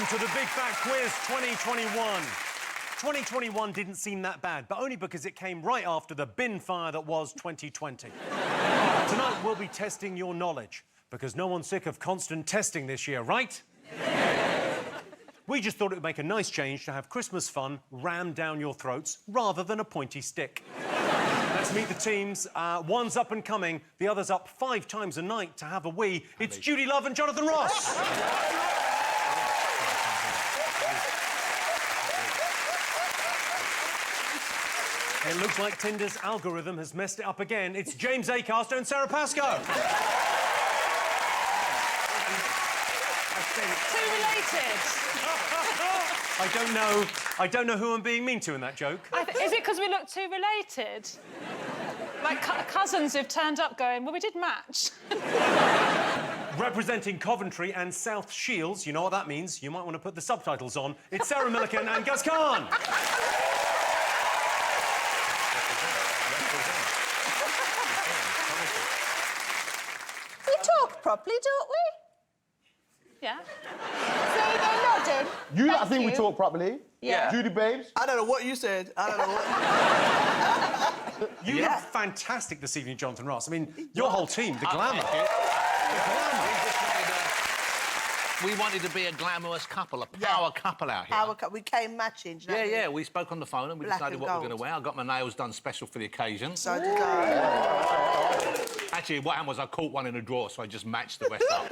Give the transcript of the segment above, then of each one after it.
To the Big Fat Quiz 2021. 2021 didn't seem that bad, but only because it came right after the bin fire that was 2020. Tonight, we'll be testing your knowledge, because no one's sick of constant testing this year, right? We just thought it would make a nice change to have Christmas fun rammed down your throats rather than a pointy stick. Let's meet the teams. One's up and coming, the other's up 5 times a night to have a wee. It's Judi Love and Jonathan Ross. It looks like Tinder's algorithm has messed it up again. It's James Acaster and Sara Pascoe. Too related. I don't know who I'm being mean to in that joke. Is it because we look too related? Like cousins who've turned up going, well, we did match. Representing Coventry and South Shields, you know what that means. You might want to put the subtitles on. It's Sara Millican and Gus Khan. Properly, don't we? Yeah. So they're nodding. I think we talk properly. Yeah. Judy, babes. I don't know what you said. I don't know what... You look fantastic this evening, Jonathan Ross. I mean, your whole team, the glamour. We wanted to be a glamorous couple, a power couple out here. We came matching. Yeah, we spoke on the phone and we decided what we're going to wear. I got my nails done special for the occasion. So did I. Actually, what happened was I caught one in a drawer, so I just matched the rest up.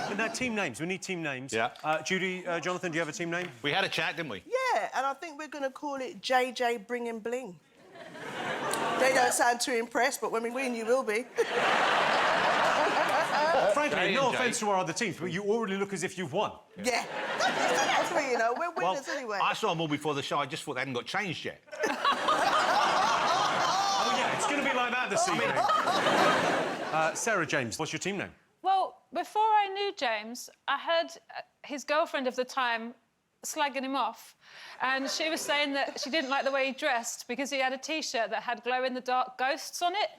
But now, team names. We need team names. Yeah. Judy, Jonathan, do you have a team name? We had a chat, didn't we? Yeah, and I think we're going to call it JJ Bringing Bling. They don't sound too impressed, but when we win, you will be. Frankly, no offence to our other teams, but you already look as if you've won. Yeah. That's what, you know, we're winners anyway. I saw them all before the show. I just thought they hadn't got changed yet. Oh, yeah, it's going to be like that this evening. Sarah, James, what's your team name? Well, before I knew James, I heard his girlfriend of the time slagging him off, and she was saying that she didn't like the way he dressed because he had a T-shirt that had glow-in-the-dark ghosts on it.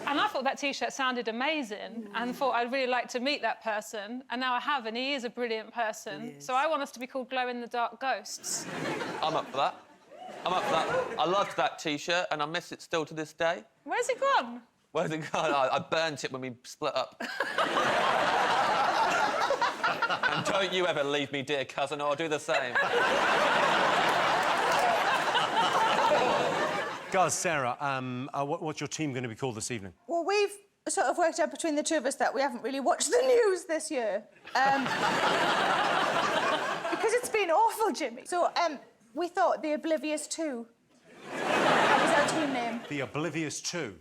And I thought that T-shirt sounded amazing and thought I'd really like to meet that person, and now I have, and he is a brilliant person. So I want us to be called Glow-in-the-Dark Ghosts. I'm up for that. I'm up for that. I loved that T-shirt, and I miss it still to this day. Where's it gone? Where's it gone? I burnt it when we split up. And don't you ever leave me, dear cousin, or I'll do the same. Guys, Sarah, what's your team going to be called this evening? Well, we've sort of worked out between the two of us that we haven't really watched the news this year. Because it's been awful, Jimmy. So, we thought The Oblivious 2. That was our team name. The Oblivious 2?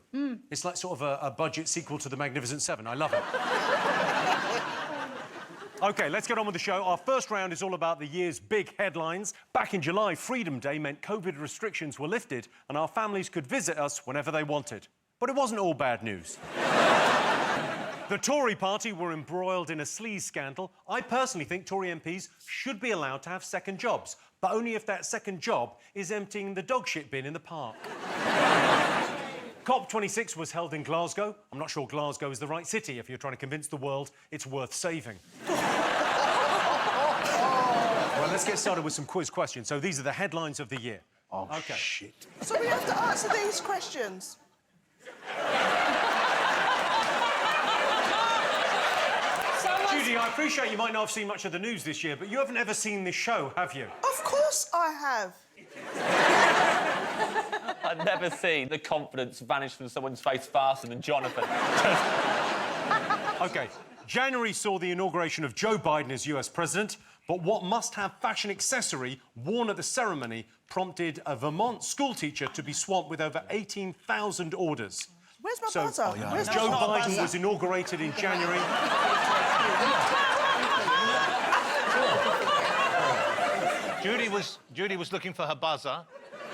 It's like sort of a budget sequel to The Magnificent Seven. I love it. OK, let's get on with the show. Our first round is all about the year's big headlines. Back in July, Freedom Day meant COVID restrictions were lifted and our families could visit us whenever they wanted. But it wasn't all bad news. The Tory party were embroiled in a sleaze scandal. I personally think Tory MPs should be allowed to have second jobs, but only if that second job is emptying the dog shit bin in the park. COP26 was held in Glasgow. I'm not sure Glasgow is the right city if you're trying to convince the world it's worth saving. Well, let's get started with some quiz questions. So these are the headlines of the year. Oh, OK. Shit. So we have to answer these questions. Judi, I appreciate you might not have seen much of the news this year, but you haven't ever seen this show, have you? Of course I have. I've never seen the confidence vanish from someone's face faster than Jonathan. OK. January saw the inauguration of Joe Biden as US president, but what must-have fashion accessory worn at the ceremony prompted a Vermont schoolteacher to be swamped with over 18,000 orders. Where's my So, buzzer? Where's Joe my Biden buzzer? was inaugurated in January. Judi was looking for her buzzer.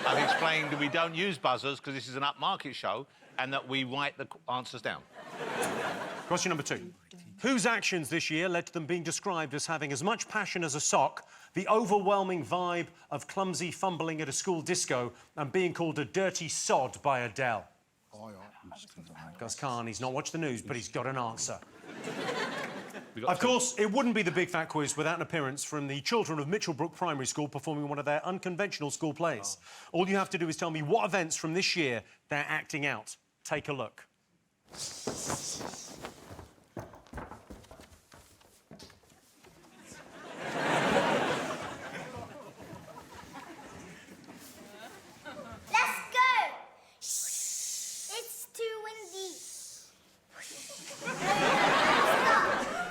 I've explained we don't use buzzers because this is an upmarket show and that we write the answers down. Question number 2. Whose actions this year led to them being described as having as much passion as a sock, the overwhelming vibe of clumsy fumbling at a school disco, and being called a dirty sod by Adele? Gus Khan, he's not watched the news, but he's got an answer. Of course, it wouldn't be the Big Fat Quiz without an appearance from the children of Mitchellbrook Primary School performing one of their unconventional school plays. All you have to do is tell me what events from this year they're acting out. Take a look. Let's go! It's too windy.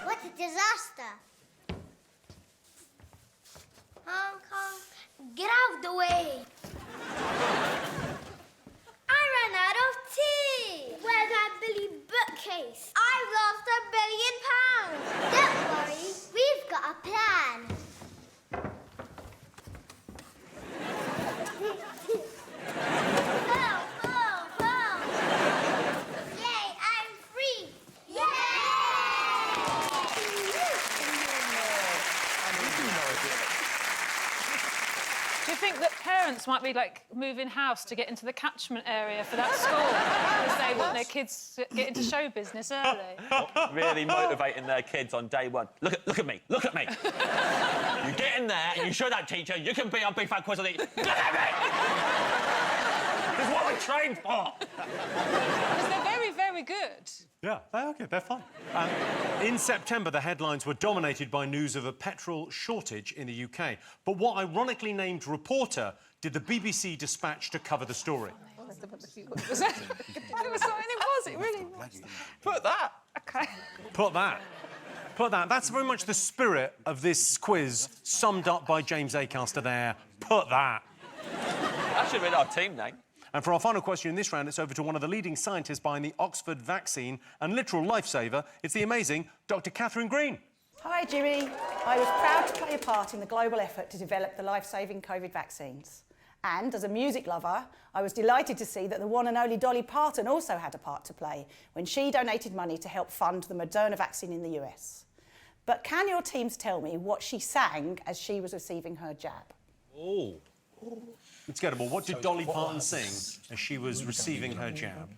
What a disaster. Hong Kong, get out of the way. I ran out of tea. Where's my Billy bookcase? I've lost £1 billion. Don't worry, we've got a plan. Yay, I'm free. Yay! Do you think that parents might be, like, moving house to get into the catchment area for that school because they want their kids to get into show business early? Really motivating their kids on day one. Look at me, look at me. You get in there and you show that teacher you can be our Big Fat Quiz on the... Look at me! This is what we're trained for. Because they're very, very good. Yeah, they're okay, they're fun. In September, the headlines were dominated by news of a petrol shortage in the UK. But what ironically named reporter did the BBC dispatch to cover the story? It was, it really was. Put that. OK. Put that. Put that. That's very much the spirit of this quiz, summed up by James Acaster there. Put that. That should have been our team name. And for our final question in this round, it's over to one of the leading scientists behind the Oxford vaccine and literal lifesaver. It's the amazing Dr. Catherine Green. Hi, Jimmy. I was proud to play a part in the global effort to develop the life-saving COVID vaccines. And as a music lover, I was delighted to see that the one and only Dolly Parton also had a part to play when she donated money to help fund the Moderna vaccine in the US. But can your teams tell me what she sang as she was receiving her jab? Oh. It's gettable. What did Dolly Parton sing as she was receiving her jab?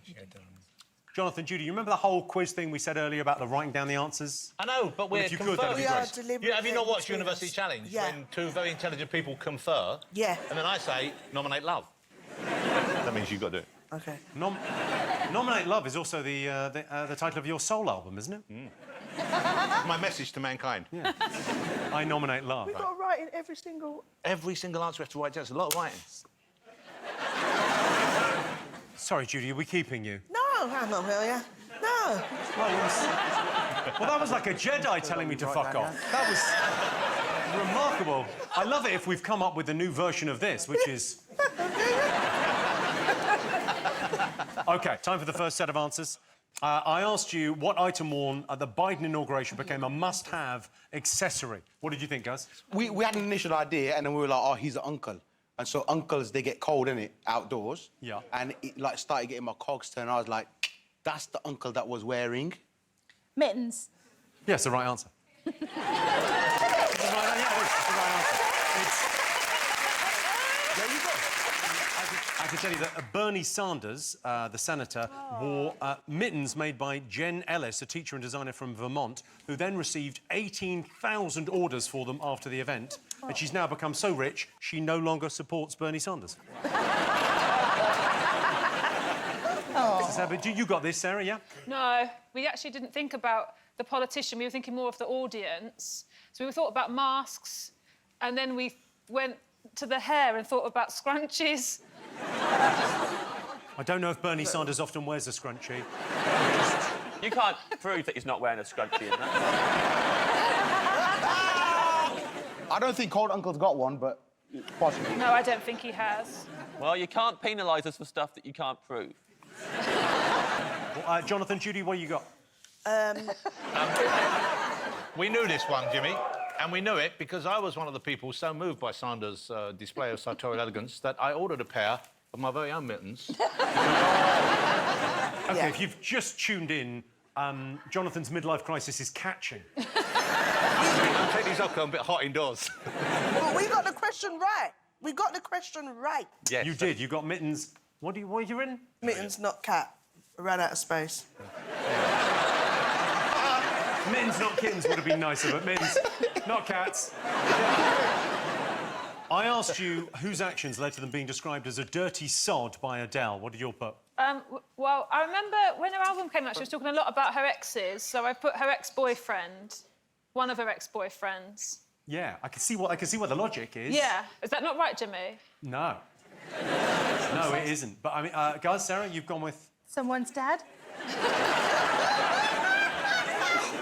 Jonathan, Judy, you remember the whole quiz thing we said earlier about the writing down the answers? I know, but we're if you could, that'd be conferring. great. Have you not watched University Challenge? Yeah. When two very intelligent people confer. Yeah. And then I say, nominate love. That means you've got to do it. OK. Nominate Love is also the title of your soul album, isn't it? My message to mankind. Yeah. I nominate Love. We've got to write in every single... Every single answer we have to write down. It's a lot of writing. Sorry, Judy, are we keeping you? No, hang on, will ya? No. Well, that was like a Jedi telling me to fuck off. That was remarkable. I love it if we've come up with a new version of this, which is... OK, time for the first set of answers. I asked you what item worn at the Biden inauguration became a must-have accessory. What did you think, guys? We had an initial idea, and then we were like, oh, he's an uncle. And so uncles, they get cold, innit, outdoors. Yeah. And it, like, started getting my cogs turned. I was like, that's the uncle that was wearing... Mittens. Yes, the right answer. It's the right answer. There you go. I can tell you that Bernie Sanders, the senator, wore mittens made by Jen Ellis, a teacher and designer from Vermont, who then received 18,000 orders for them after the event. And she's now become so rich, she no longer supports Bernie Sanders. You got this, Sarah, yeah? No, we actually didn't think about the politician. We were thinking more of the audience. So we thought about masks, and then we went to the hair and thought about scrunchies. I don't know if Bernie Sanders often wears a scrunchie. You can't prove that he's not wearing a scrunchie in that. I don't think Cold Uncle's got one, but possibly. No, I don't think he has. Well, you can't penalise us for stuff that you can't prove. Well, Jonathan, Judi, what you got? We knew this one, Jimmy, and we knew it because I was one of the people so moved by Sanders' display of sartorial elegance that I ordered a pair of my very own mittens. OK, if you've just tuned in, Jonathan's midlife crisis is catching. I'll take these off, I'm a bit hot indoors. But we got the question right. We got the question right. Yes. You did. You got mittens. What are you in? Mittens, not cat. Ran out of space. Mittens, not kittens would have been nicer, but mittens, not cats. I asked you whose actions led to them being described as a dirty sod by Adele. What did you all put? Well, I remember when her album came out, she was talking a lot about her exes, so I put her ex-boyfriend, one of her ex-boyfriends. Yeah, I can see what the logic is. Yeah. Is that not right, Jimmy? No. No, it isn't. But, I mean, guys, Sarah, you've gone with... Someone's dad?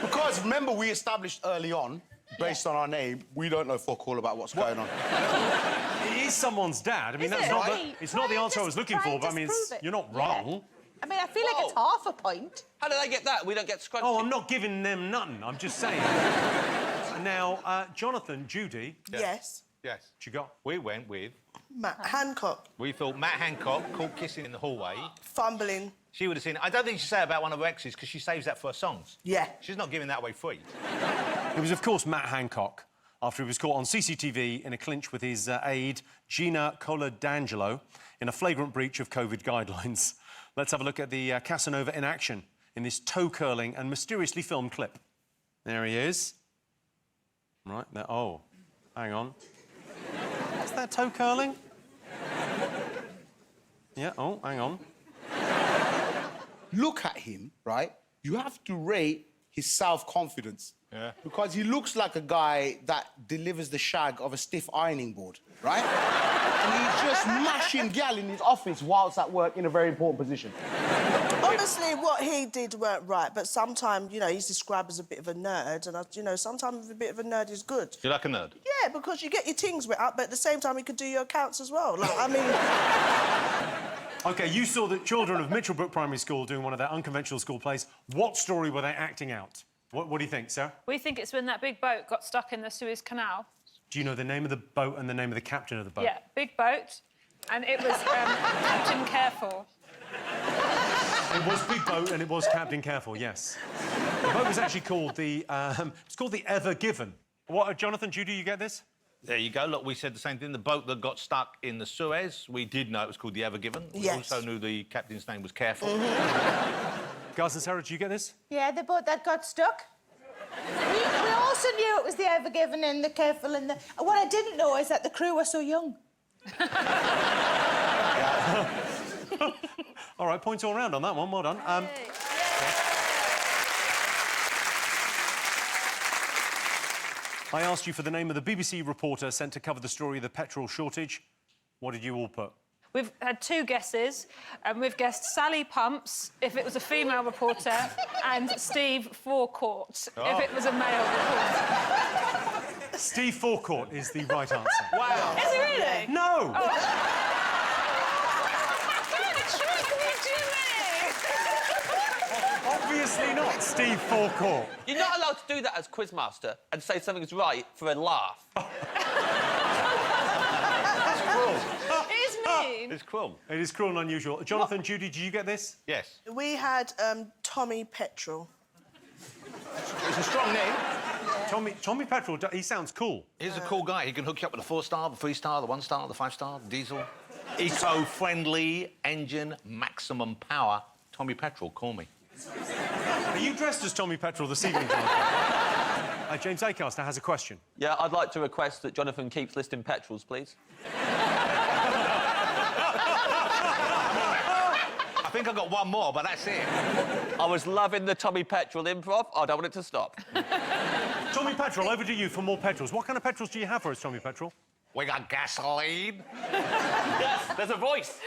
Because remember, we established early on, based on our name, we don't know fuck all about what's going on. It is someone's dad. I mean, that's not it's not the answer I was looking for, but I mean, you're not wrong. I mean, I feel like it's half a point. How did they get that? We don't get scrunchy. Oh, I'm not giving them nothing. I'm just saying. Now, Jonathan, Judi... Yes. Yes. What you got? We went with... Matt Hancock. We thought Matt Hancock, caught kissing in the hallway. Fumbling. She would have seen it. I don't think she'd say about one of her exes because she saves that for her songs. Yeah. She's not giving that away free. It was, of course, Matt Hancock, after he was caught on CCTV in a clinch with his aide, Gina Coladangelo, in a flagrant breach of COVID guidelines. Let's have a look at the Casanova in action in this toe-curling and mysteriously filmed clip. There he is. Right, there... Oh, hang on. Is that toe-curling? Yeah, oh, hang on. Look at him, right? You have to rate his self-confidence. Yeah. Because he looks like a guy that delivers the shag of a stiff ironing board, right? And he's just mashing gal in his office whilst at work in a very important position. Honestly, what he did weren't right, but sometimes, you know, he's described as a bit of a nerd, and, you know, sometimes a bit of a nerd is good. You like a nerd? Yeah, because you get your things wet up, but at the same time, he could do your accounts as well. Like, I mean... OK, you saw the children of Mitchellbrook Primary School doing one of their unconventional school plays. What story were they acting out? What do you think, Sarah? We think it's when that big boat got stuck in the Suez Canal. Do you know the name of the boat and the name of the captain of the boat? Yeah, big boat, and it was Captain Careful. It was Big Boat and it was Captain Careful, yes. The boat was actually called the... it's called the Ever Given. What, Jonathan, Judi, you get this? There you go. Look, we said the same thing. The boat that got stuck in the Suez, we did know it was called the Ever Given. We Yes. also knew the captain's name was Careful. Guys and Sarah, did you get this? Yeah, the boat that got stuck. We also knew it was the Ever Given and the Careful and the... What I didn't know is that the crew were so young. All right, points all round on that one. Well done. I asked you for the name of the BBC reporter sent to cover the story of the petrol shortage. What did you all put? We've had two guesses, and we've guessed Sally Pumps, if it was a female reporter, and Steve Forecourt, if it was a male reporter. Steve Forecourt is the right answer. Wow. Is he really? No! Oh. Don't trick me, Jimmy! Obviously not, Steve Forecourt. You're not allowed to do that as quizmaster and say something's right for a laugh. It is mean. It's cruel. It is cruel and unusual. Jonathan, Judi, did you get this? Yes. We had Tommy Petrol. It's a strong name. Tommy Petrol, he sounds cool. He's a cool guy. He can hook you up with a 4-star, the 3-star, the 1-star, the 5-star, the diesel. Eco-friendly engine, maximum power. Tommy Petrol, call me. Are you dressed as Tommy Petrol this evening, Jonathan? James Acaster has a question. Yeah, I'd like to request that Jonathan keeps listing petrols, please. I think I got one more, but that's it. I was loving the Tommy Petrol improv. I don't want it to stop. Tommy Petrol, over to you for more petrols. What kind of petrols do you have for us, Tommy Petrol? We got gasoline. Yes, there's a voice.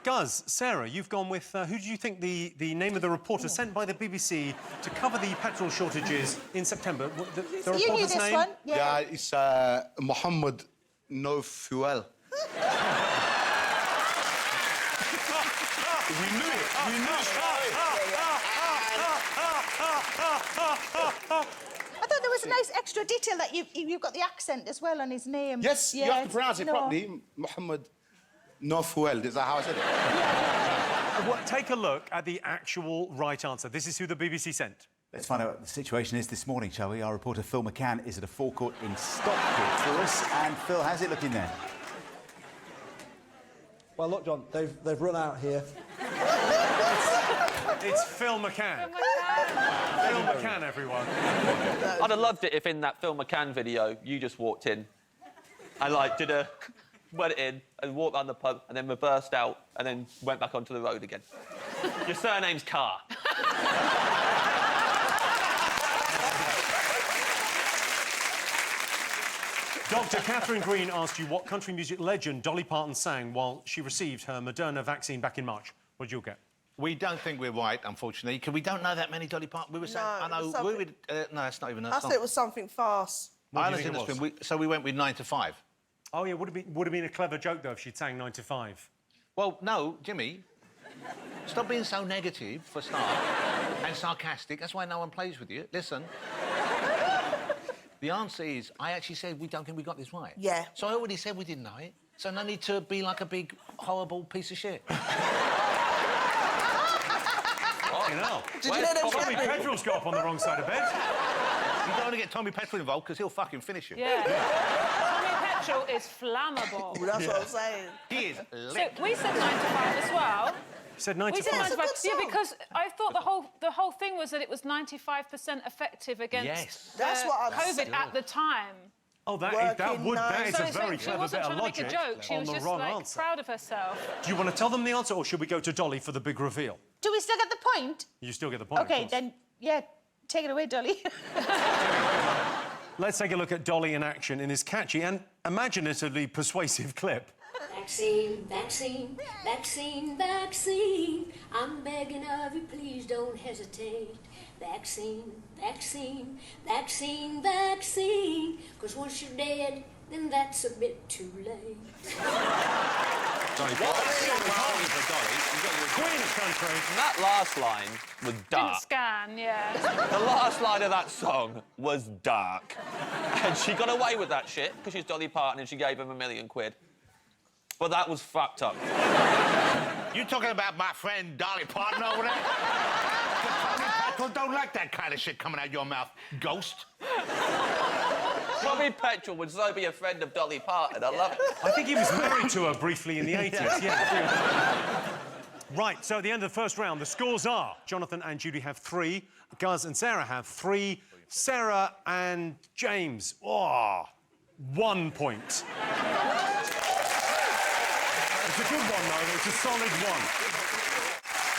Guz, Sarah, you've gone with... who do you think the name of the reporter sent by the BBC to cover the petrol shortages in September? The You knew reporter's this name? one? Yeah, it's Mohammed No Fuel. We knew it. We knew it. I thought there was a nice extra detail that you've got the accent as well on his name. Yes, you have to pronounce it properly. Mohammed Nofuel, is that how I said it? Well, take a look at the actual right answer. This is who the BBC sent. Let's find out what the situation is this morning, shall we? Our reporter Phil McCann is at a forecourt in Stockport for us. And Phil, how's it looking there? Well, look, John, they've run out here. It's Phil McCann. Phil McCann, everyone. I'd have loved it if in that Phil McCann video you just walked in and, like, went in and walked around the pub and then reversed out and then went back onto the road again. Your surname's Carr. Dr. Catherine Green asked you what country music legend Dolly Parton sang while she received her Moderna vaccine back in March. What did you get? We don't think we're right, unfortunately, because we don't know that many Dolly Parton. We were saying, No, I know, something... no, that's not even a I song. thought it was something fast. What do you think it was? So we went with 9 to 5. Oh, yeah, would have been a clever joke, though, if she'd sang 9 to 5. Well, no, Jimmy, stop being so negative, for a start, and sarcastic. That's why no one plays with you. Listen. The answer is, I actually said we don't think we got this right. Yeah. So I already said we didn't know it. So no need to be like a big, horrible piece of shit. You know. Did you know there was Tommy Petrel's got up on the wrong side of bed. You don't want to get Tommy Petrel involved because he'll fucking finish you. Yeah. Tommy Petrel is flammable. That's what I'm saying. He is So lit. we said 9 to 5 as well. Said 9 We to said 9 5. to 5. That's a Yeah, good because I thought the whole thing was that it was 95% effective against Yes. That's what I COVID said. at the time. Oh, that is a very she clever wasn't bit trying of to make a logic joke. She on was the just wrong like answer. proud of herself. Do you want to tell them the answer, or should we go to Dolly for the big reveal? Do we still get the point? You still get the point. of OK, course. then, yeah, take it away, Dolly. Let's take a look at Dolly in action in this catchy and imaginatively persuasive clip. Vaccine, vaccine, vaccine, vaccine. I'm begging of you, please don't hesitate. Vaccine, vaccine, vaccine, vaccine. 'Cause once you're dead, then that's a bit too late. Dolly Queen of country. That last line was Didn't dark. scan, yeah. The last line of that song was dark. And she got away with that shit because she's Dolly Parton and she gave him £1 million. But that was fucked up. You talking about my friend Dolly Parton over there? Tommy Petrel don't like that kind of shit coming out your mouth, ghost. Tommy Petrel would so be a friend of Dolly Parton. I love it. I think he was married to her briefly in the 80s, yeah. Right, so at the end of the first round, the scores are Jonathan and Judi have 3, Guz and Sara have 3, Sara and James, 1 point. It's a good one, though. It's a solid one.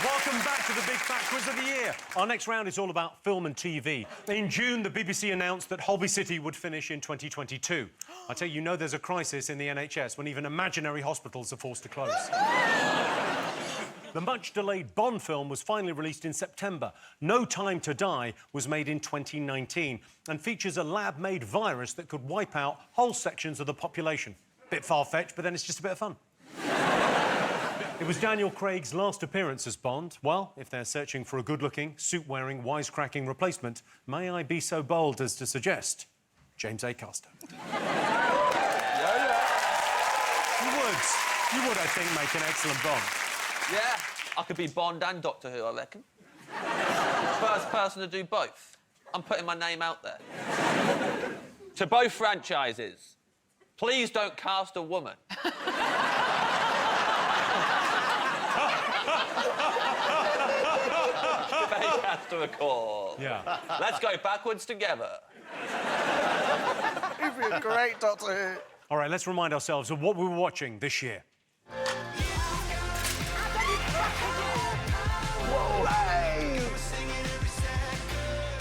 Welcome back to the Big Fat Quiz of the Year. Our next round is all about film and TV. In June, the BBC announced that Holby City would finish in 2022. I tell you, you know there's a crisis in the NHS when even imaginary hospitals are forced to close. The much-delayed Bond film was finally released in September. No Time to Die was made in 2019 and features a lab-made virus that could wipe out whole sections of the population. Bit far-fetched, but then it's just a bit of fun. It was Daniel Craig's last appearance as Bond. Well, if they're searching for a good-looking, suit-wearing, wisecracking replacement, may I be so bold as to suggest James Acaster. You would, I think, make an excellent Bond. Yeah, I could be Bond and Doctor Who, I reckon. First person to do both. I'm putting my name out there. To both franchises, please don't cast a woman. Acaster a call. Yeah. Let's go backwards together. He'd be a great Doctor Who. All right, let's remind ourselves of what we were watching this year.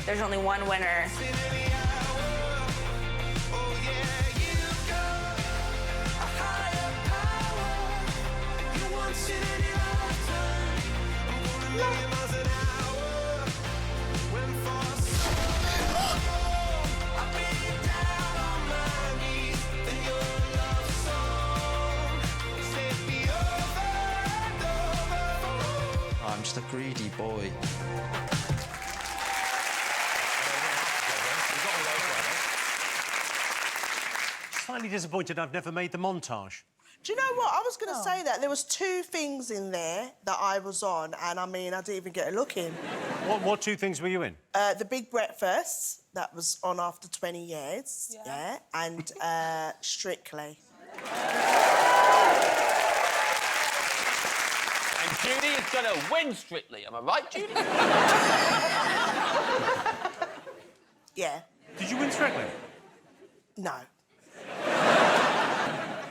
There's only one winner. just a greedy boy. Slightly disappointed I've never made the montage. Do you know what? I was going to say that. There was 2 things in there that I was on, and, I mean, I didn't even get a look in. What 2 things were you in? The Big Breakfast, that was on after 20 years, yeah, and Strictly. And Judy is going to win Strictly, am I right, Judy? Yeah. Did you win Strictly? No.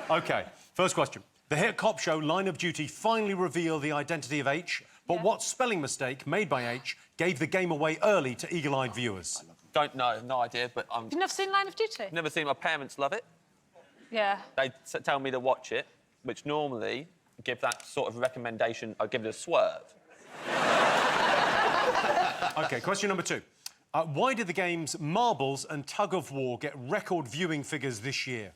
OK, first question. The hit cop show Line of Duty finally revealed the identity of H, but what spelling mistake made by H gave the game away early to eagle-eyed viewers? Don't know, no idea, but You've never seen Line of Duty? Never seen. My parents love it. Yeah. They tell me to watch it, which normally give that sort of recommendation. I give it a swerve. OK, question number 2. Why did the games Marbles and Tug of War get record viewing figures this year?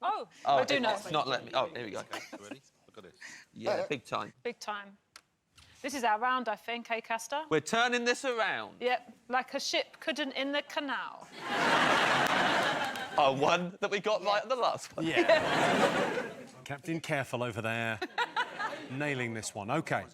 Oh, I do know. It's not let me... Oh, here we go. Ready? Look at this. Yeah, big time. Big time. This is our round, I think, Acaster? We're turning this around. Yep, like a ship couldn't in the canal. Oh, one that we got right at the last one. Yeah. Captain Careful over there. Nailing this one. OK.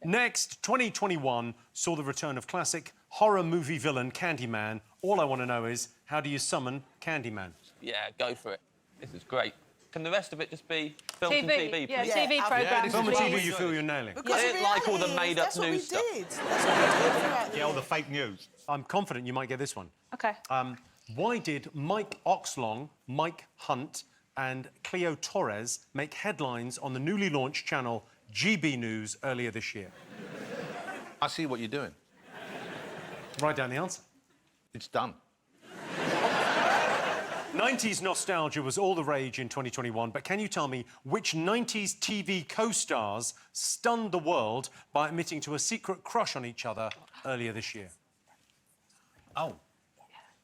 Next, 2021 saw the return of classic horror movie villain Candyman. All I want to know is, how do you summon Candyman? Yeah, go for it. This is great. Can the rest of it just be film and TV? TV? Yeah, please? TV programmes. Film and TV you feel you're nailing? I don't like all the made-up That's what we news stuff. did. That's what we did throughout the Yeah, all the fake news. I'm confident you might get this one. OK. Why did Mike Oxlong, Mike Hunt and Cleo Torres make headlines on the newly launched channel GB News earlier this year? I see what you're doing. Write down the answer. It's done. 90s nostalgia was all the rage in 2021, but can you tell me which 90s TV co-stars stunned the world by admitting to a secret crush on each other earlier this year? Oh.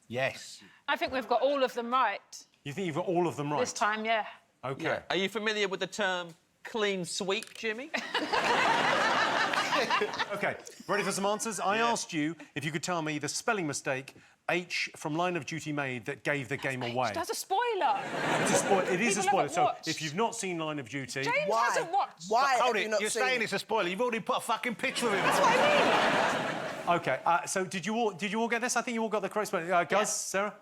Yes. I think we've got all of them right. You think you've got all of them right? This time, yeah. OK. Yeah. Are you familiar with the term clean sweep, Jimmy? OK, ready for some answers? I asked you if you could tell me the spelling mistake H from Line of Duty made that gave the game away. That's a spoiler. It's a spoiler. It is a People spoiler. haven't So watched. if you've not seen Line of Duty... James Why? hasn't watched. Why Hold have it, you not you're seen saying it? it's a spoiler. You've already put a fucking picture of him. That's what I mean. OK, so did you all get this? I think you all got the correct spelling. Guys, Sarah?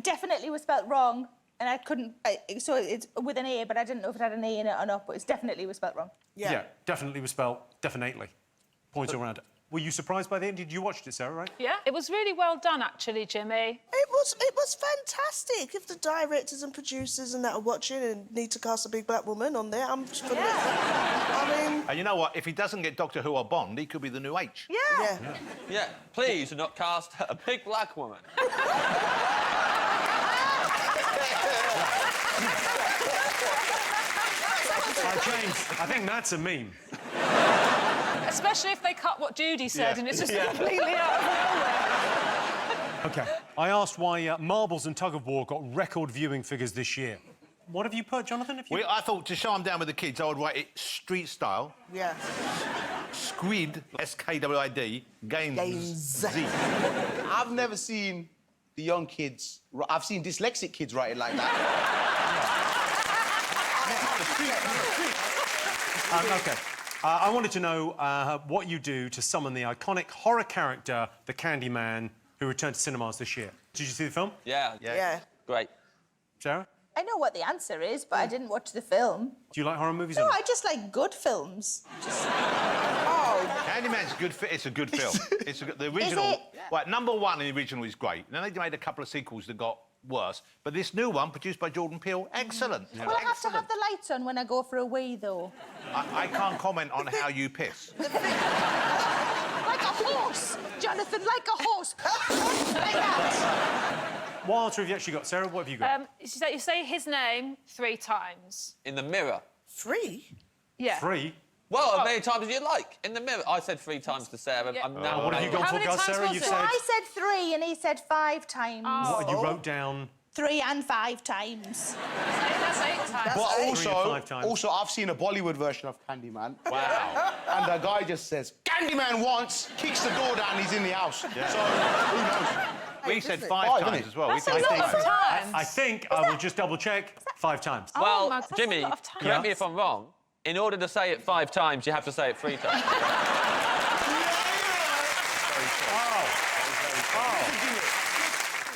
Definitely was spelt wrong, and I couldn't... so it's with an A, but I didn't know if it had an A in it or not, but it's definitely was spelt wrong. Yeah, definitely was spelled definitely. Points all around. Were you surprised by the end? Did you watch it, Sarah, right? Yeah, it was really well done, actually, Jimmy. It was fantastic. If the directors and producers and that are watching and need to cast a big black woman on there, I'm just gonna... I mean... And you know what? If he doesn't get Doctor Who or Bond, he could be the new H. Yeah. Yeah, please do not cast a big black woman. James, I think that's a meme. Especially if they cut what Judi said and it's just completely out of nowhere. OK, I asked why Marbles and Tug of War got record viewing figures this year. What have you put, Jonathan? I thought to show them down with the kids, I would write it street style. Yeah. Squid, S-K-W-I-D, Games. Z. I've never seen the young kids... I've seen dyslexic kids write it like that. OK. I wanted to know what you do to summon the iconic horror character, the Candyman, who returned to cinemas this year. Did you see the film? Yeah. Great. Sarah? I know what the answer is, but I didn't watch the film. Do you like horror movies? No, I just like good films. Candyman's good. It's a good film. It's the original. Is it? Right, number one in the original is great. Then they made a couple of sequels that got worse. But this new one, produced by Jordan Peele, excellent. Well, I have to have the lights on when I go for a wee, though. I can't comment on how you piss. Like a horse, Jonathan, like a horse. Like that. What answer have you actually got, Sarah? What have you got? You say his name 3 times. In the mirror. 3? Yeah. 3? Well, as many times as you like. In the mirror. I said 3 times to Sarah. Yeah. I'm now... What have you gone How for, many Gus? times Sarah, was you've it? said... I said 3 and he said 5 times. What, you wrote down 3 and 5 times. That's 8 times. But 3 and 5 times. also, I've seen a Bollywood version of Candyman. Wow. And the guy just says, Candyman once, kicks the door down, he's in the house. Yeah. So, who knows? We said it? 5 Five, times isn't it? as well. That's We a said lot of times. I think I will just double-check 5 times. Well, my God, that's Jimmy, a lot of time. correct me if I'm wrong. In order to say it 5 times, you have to say it 3 times.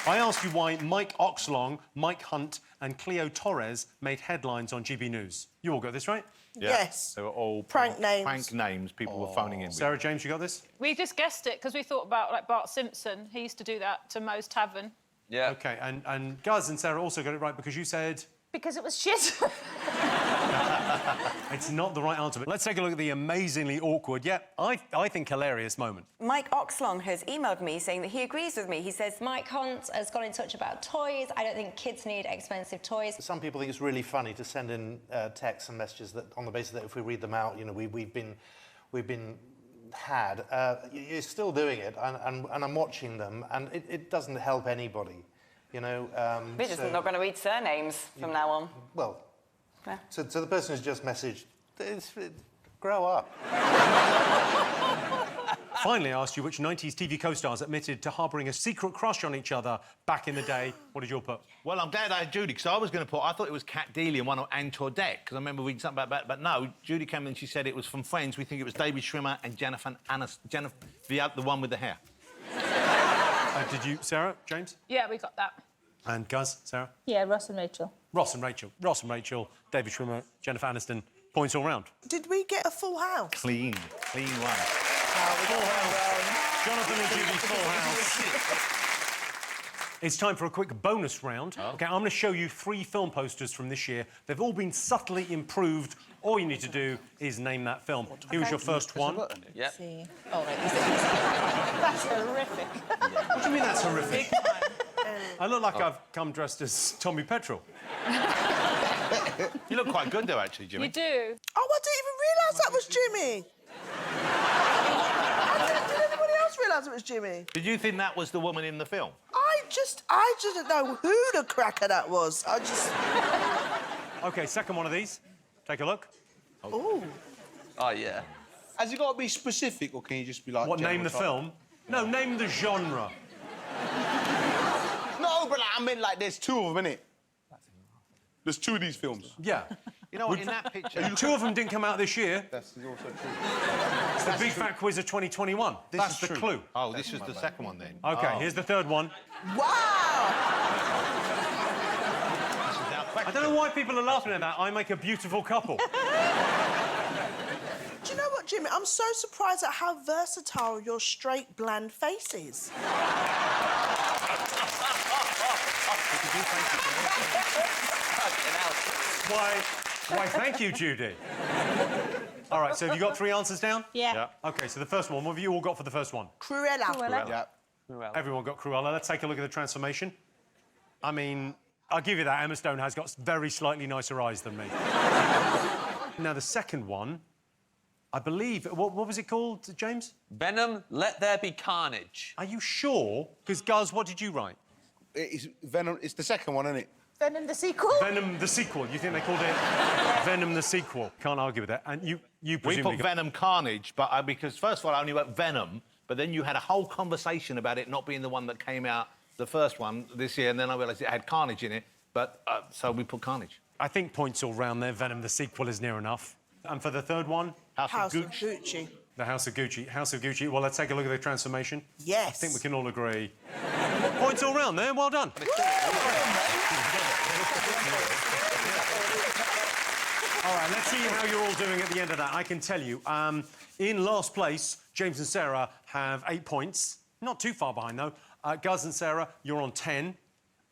I asked you why Mike Oxlong, Mike Hunt and Cleo Torres made headlines on GB News. You all got this right? Yes. They were all Prank names. Prank names people were phoning in with. Sarah, James, you got this? We just guessed it because we thought about, like, Bart Simpson. He used to do that to Moe's Tavern. Yeah. OK, and Guz and Sarah also got it right because you said... Because it was shit. It's not the right answer, but let's take a look at the amazingly awkward, yet I think hilarious moment. Mike Oxlong has emailed me saying that he agrees with me. He says, Mike Hunt has got in touch about toys. I don't think kids need expensive toys. Some people think it's really funny to send in texts and messages that, on the basis that if we read them out, you know, we've been had. You're still doing it, and I'm watching them, and it doesn't help anybody. You know, We're just not going to read surnames from now on. Well, Yeah. so the person who's just messaged, grow up. Finally, I asked you which 90s TV co-stars admitted to harbouring a secret crush on each other back in the day. What did you all put? Well, I'm glad I had Judi, because I was going to put... I thought it was Kat Deely and one of Anne Toadette, because I remember reading something about that. But no, Judi came in and she said it was from Friends. We think it was David Schwimmer and Jennifer Aniston, the one with the hair. Did you, Sarah, James? Yeah, we got that. And Guz, Sarah? Yeah, Ross and Rachel. Ross and Rachel, David Schwimmer, Jennifer Aniston, points all round. Did we get a full house? Clean one. Jonathan and Judy, full house. It's time for a quick bonus round. OK, I'm going to show you 3 film posters from this year. They've all been subtly improved. All you need to do is name that film. Here's your first one. Yep. Oh, right. That's horrific. What do you mean that's horrific? I look like I've come dressed as Tommy Petrel. You look quite good, though, actually, Jimmy. You do. Oh, I didn't even realise that was Jimmy. Did anybody else realise it was Jimmy? Did you think that was the woman in the film? I just didn't know who the cracker that was. I just... OK, second one of these. Take a look. Ooh. Oh, yeah. Has it got to be specific, or can you just be like... What, name the general film? No, name the genre. No, but I meant, like, there's 2 of them, innit? There's 2 of these films. Yeah. You know what, in that picture... 2 of them didn't come out this year. That's also true. It's the Big Fat Quiz of 2021. That's the clue. Oh, this was the second one, then. OK, Oh. here's the third one. Wow! I don't know why people are laughing at that. I make a beautiful couple. Do you know what, Jimmy? I'm so surprised at how versatile your straight, bland face is. Why, thank you, Judy. All right, so have you got 3 answers down? Yeah. OK, so the first one, what have you all got for the first one? Cruella. Yeah. Everyone got Cruella. Let's take a look at the transformation. I mean, I'll give you that. Emma Stone has got very slightly nicer eyes than me. Now, the second one, I believe... What was it called, James? Venom, Let There Be Carnage. Are you sure? Because, Guz, what did you write? It's Venom. It's the second one, isn't it? Venom the sequel? Venom the sequel. You think they called it Venom the sequel? Can't argue with that. And you We presumably... put Venom Carnage, but because, first of all, I only wrote Venom, but then you had a whole conversation about it not being the one that came out, the first one this year, and then I realised it had Carnage in it, but so we put Carnage. I think points all round there. Venom the sequel is near enough. And for the third one? House of Gucci. The House of Gucci. House of Gucci. Well, let's take a look at the transformation. Yes. I think we can all agree. Points all round there. Well done. All right, let's see how you're all doing at the end of that. I can tell you, in last place, James and Sarah have 8 points. Not too far behind, though. Guz and Sarah, you're on 10.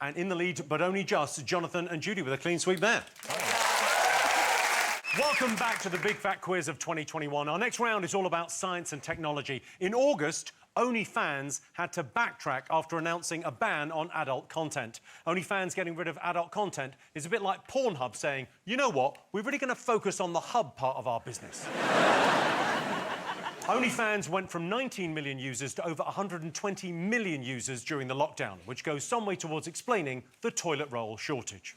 And in the lead, but only just, Jonathan and Judy with a clean sweep there. Welcome back to the Big Fat Quiz of 2021. Our next round is all about science and technology. In August, OnlyFans had to backtrack after announcing a ban on adult content. OnlyFans getting rid of adult content is a bit like Pornhub saying, you know what, we're really going to focus on the hub part of our business. OnlyFans went from 19 million users to over 120 million users during the lockdown, which goes some way towards explaining the toilet roll shortage.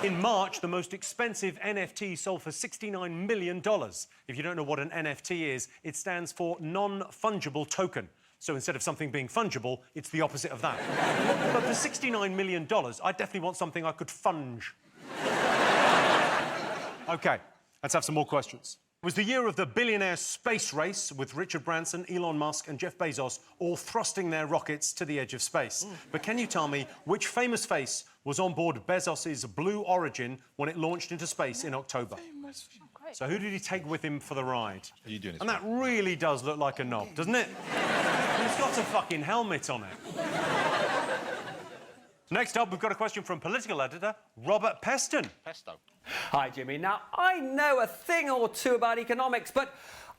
In March, the most expensive NFT sold for $69 million. If you don't know what an NFT is, it stands for non-fungible token. So instead of something being fungible, it's the opposite of that. But for $69 million, I definitely want something I could funge. OK, let's have some more questions. It was the year of the billionaire space race, with Richard Branson, Elon Musk and Jeff Bezos all thrusting their rockets to the edge of space. But can you tell me which famous face was on board Bezos's Blue Origin when it launched into space in October? So who did he take with him for the ride? Are you doing this? And that really does look like a knob, doesn't it? It's got a fucking helmet on it. Next up, we've got a question from political editor Robert Peston. Pesto. Hi, Jimmy. Now, I know a thing or two about economics, but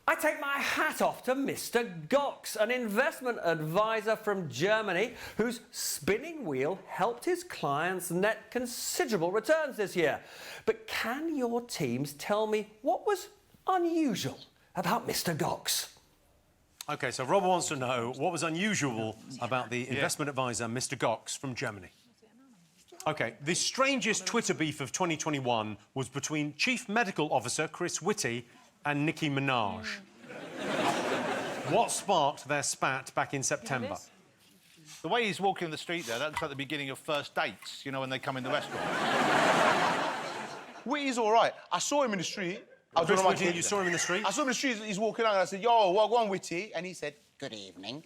I take my hat off to Mr. Gox, an investment advisor from Germany whose spinning wheel helped his clients net considerable returns this year. But can your teams tell me what was unusual about Mr. Gox? OK, so Robert wants to know what was unusual about the investment advisor, Mr. Gox, from Germany. OK, the strangest Twitter beef of 2021 was between Chief Medical Officer Chris Whitty and Nicki Minaj. What sparked their spat back in September? The way he's walking the street there, that looks like the beginning of first dates, you know, when they come in the restaurant. Whitty's all right. I saw him in the street. Chris Whitty, you saw him in the street? I saw him in the street, he's walking out, and I said, yo, well, go on, Whitty. And he said, good evening.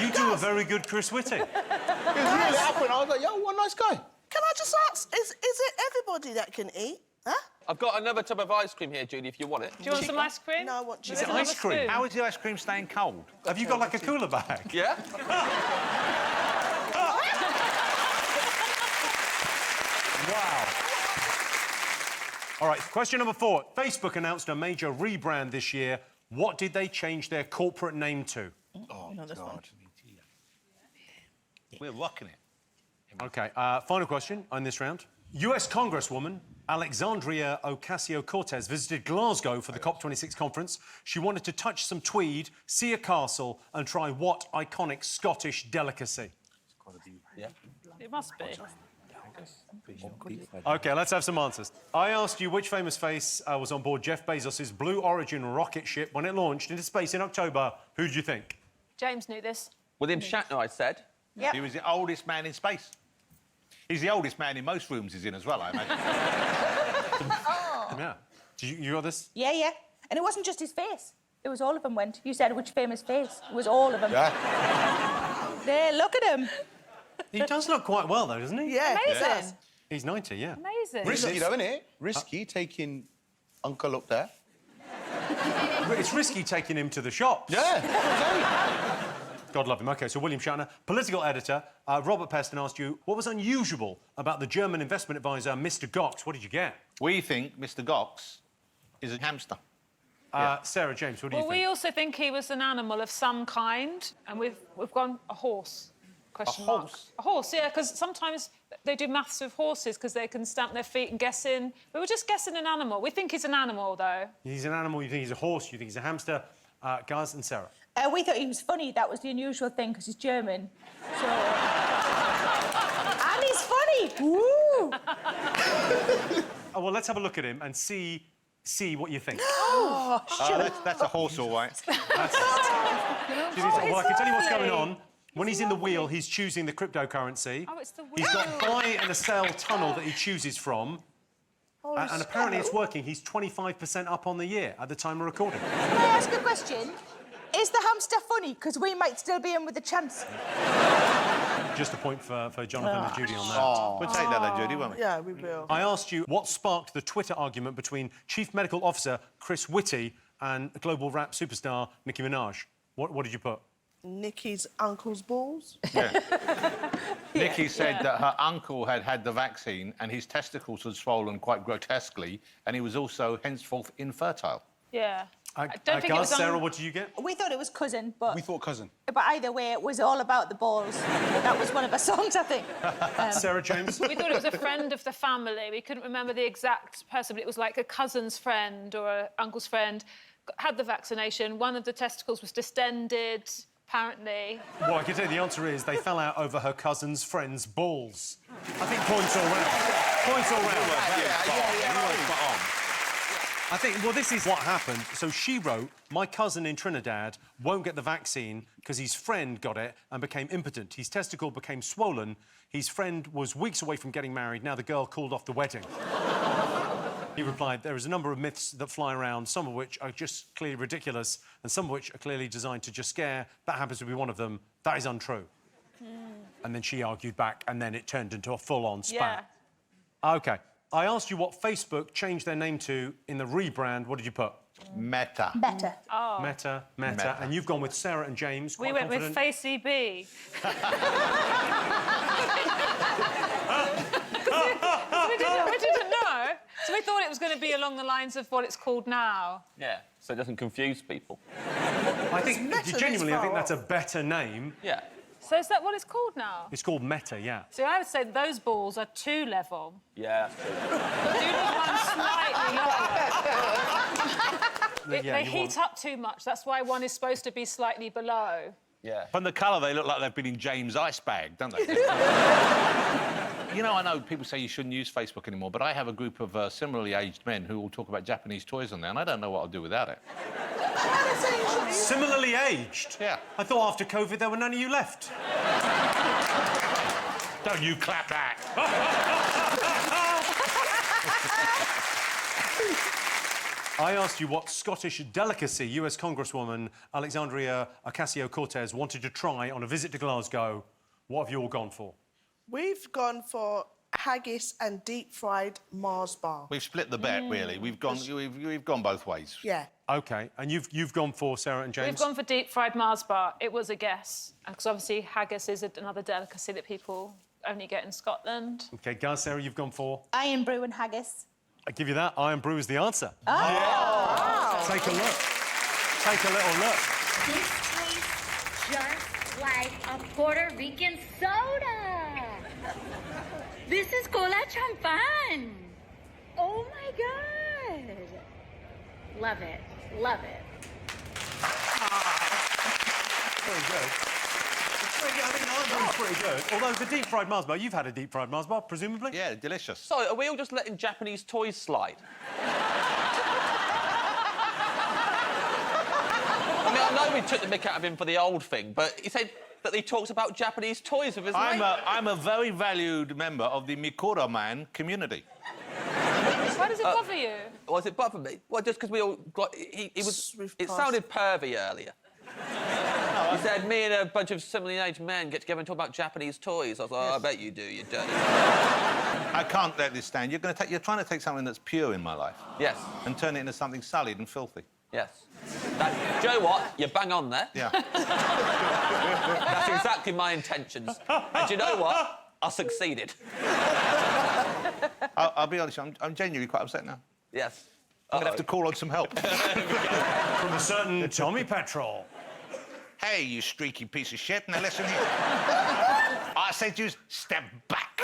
You do a very good Chris Whitty. It was really happening. I was like, yo, what a nice guy. Can I just ask, is it everybody that can eat? Huh? I've got another tub of ice cream here, Judy, if you want it. Do you want some ice cream? No, I want Is it ice cream? How is the ice cream staying cold? Have you got, like, a cooler bag? Yeah? Wow. All right, question number 4. Facebook announced a major rebrand this year. What did they change their corporate name to? Oh, God. We're rocking it. OK, final question on this round. US Congresswoman Alexandria Ocasio-Cortez visited Glasgow for the COP26 conference. She wanted to touch some tweed, see a castle and try what iconic Scottish delicacy? Yeah. It must be. OK, let's have some answers. I asked you which famous face was on board Jeff Bezos's Blue Origin rocket ship when it launched into space in October. Who did you think? James knew this. William Shatner, I said. Yep. He was the oldest man in space. He's the oldest man in most rooms he's in as well, I imagine. Yeah. You got this? Yeah, yeah. And it wasn't just his face. It was all of them went. You said which famous face. It was all of them. Yeah. There, look at him. He does look quite well, though, doesn't he? Yeah. Amazing. He's 90, yeah. Amazing. Risky, though, isn't it? Risky taking Uncle up there. It's risky taking him to the shops. Yeah. God love him. OK, so William Shatner, political editor, Robert Peston asked you, what was unusual about the German investment advisor, Mr. Gox? What did you get? We think Mr. Gox is a hamster. Sarah, James, what do you Well, think? we also think he was an animal of some kind, and we've gone a horse. Question mark. A horse, yeah, because sometimes they do maths with horses because they can stamp their feet and guess in. We were just guessing an animal. We think he's an animal, though. He's an animal, you think he's a horse, you think he's a hamster. Gaz and Sarah. We thought he was funny. That was the unusual thing because he's German. So... and he's funny. Woo! Oh, well, let's have a look at him and see what you think. Oh, that's a horse, all right. Well, I can tell you what's going on. When he's in the wheel, he's choosing the cryptocurrency. Oh, it's the wheel. He's got buy and a sell tunnel that he chooses from. Oh, And apparently it's working. He's 25% up on the year at the time of recording. Can I ask a question? Is the hamster funny? Because we might still be in with a chance. Just a point for Jonathan and Judy on that. Oh. We'll take that then, Judy, won't we? Yeah, we will. I asked you what sparked the Twitter argument between Chief Medical Officer Chris Whitty and global rap superstar Nicki Minaj. What did you put? Nicki's uncle's balls. Yeah. Nicki said that her uncle had had the vaccine and his testicles had swollen quite grotesquely, and he was also henceforth infertile. Yeah. I don't think it was on... Sarah, what did you get? We thought it was cousin, but... We thought cousin. But either way, it was all about the balls. That was one of our songs, I think. Sarah James? We thought it was a friend of the family. We couldn't remember the exact person, but it was like a cousin's friend or an uncle's friend. Had the vaccination. One of the testicles was distended, apparently. Well, I can tell you the answer is they fell out over her cousin's friend's balls. I think points all round. Points all round. I think, well, this is what happened. So she wrote, my cousin in Trinidad won't get the vaccine because his friend got it and became impotent. His testicle became swollen. His friend was weeks away from getting married. Now the girl called off the wedding. He replied, there is a number of myths that fly around, some of which are just clearly ridiculous and some of which are clearly designed to just scare. That happens to be one of them. That is untrue. And then she argued back and then it turned into a full-on spat. Yeah. OK. I asked you what Facebook changed their name to in the rebrand. What did you put? Meta. Better. Oh. Meta. And you've gone with Sarah and James. We went with Facey B. we didn't know. So we thought it was going to be along the lines of what it's called now. Yeah, so it doesn't confuse people. I think, genuinely, I think that's a better name. Yeah. So is that what it's called now? It's called Meta, yeah. So I would say those balls are 2 level. Yeah, that's true. But do need one slightly lower. They heat up too much. That's why one is supposed to be slightly below. Yeah. From the colour, they look like they've been in James' ice bag, don't they? You know, I know people say you shouldn't use Facebook anymore, but I have a group of similarly aged men who all talk about Japanese toys on there, and I don't know what I'll do without it. Similarly aged? Yeah. I thought after COVID there were none of you left. Don't you clap that. I asked you what Scottish delicacy US Congresswoman Alexandria Ocasio-Cortez wanted to try on a visit to Glasgow. What have you all gone for? We've gone for haggis and deep-fried Mars bar. We've split the bet, really. We've gone both ways. Yeah. OK, and you've gone for Sarah and James? We've gone for deep-fried Mars bar. It was a guess. Because obviously haggis is another delicacy that people only get in Scotland. OK, Gaz, Sarah, you've gone for? Iron brew and haggis. I give you that. Iron brew is the answer. Oh! Yeah. Take a look. Take a little look. This tastes just like a Puerto Rican soda. This is cola champagne. Oh my God. Love it. Love it. Very good. I think Iron brew's pretty good. Although the deep-fried Mars bar, you've had a deep-fried Mars bar, presumably? Yeah, delicious. So, are we all just letting Japanese toys slide? I mean, I know we took the mick out of him for the old thing, but he said that he talks about Japanese toys with his mate. I'm a very valued member of the Mikura Man community. Why does it bother you? Why does it bother me? Well, just because we all got... It sounded pervy earlier. He said, me and a bunch of similarly aged men get together and talk about Japanese toys. I was like, oh, I bet you do, you dirty... I can't let this stand. You're trying to take something that's pure in my life. Yes. And turn it into something sullied and filthy. Yes. Do you know what? You're bang on there. Yeah. That's exactly my intentions. And do you know what? I succeeded. I'll be honest, I'm genuinely quite upset now. Yes. I'm going to have to call on some help. From a certain Tommy Petrol. Hey, you streaky piece of shit. Now listen here. I said you step back.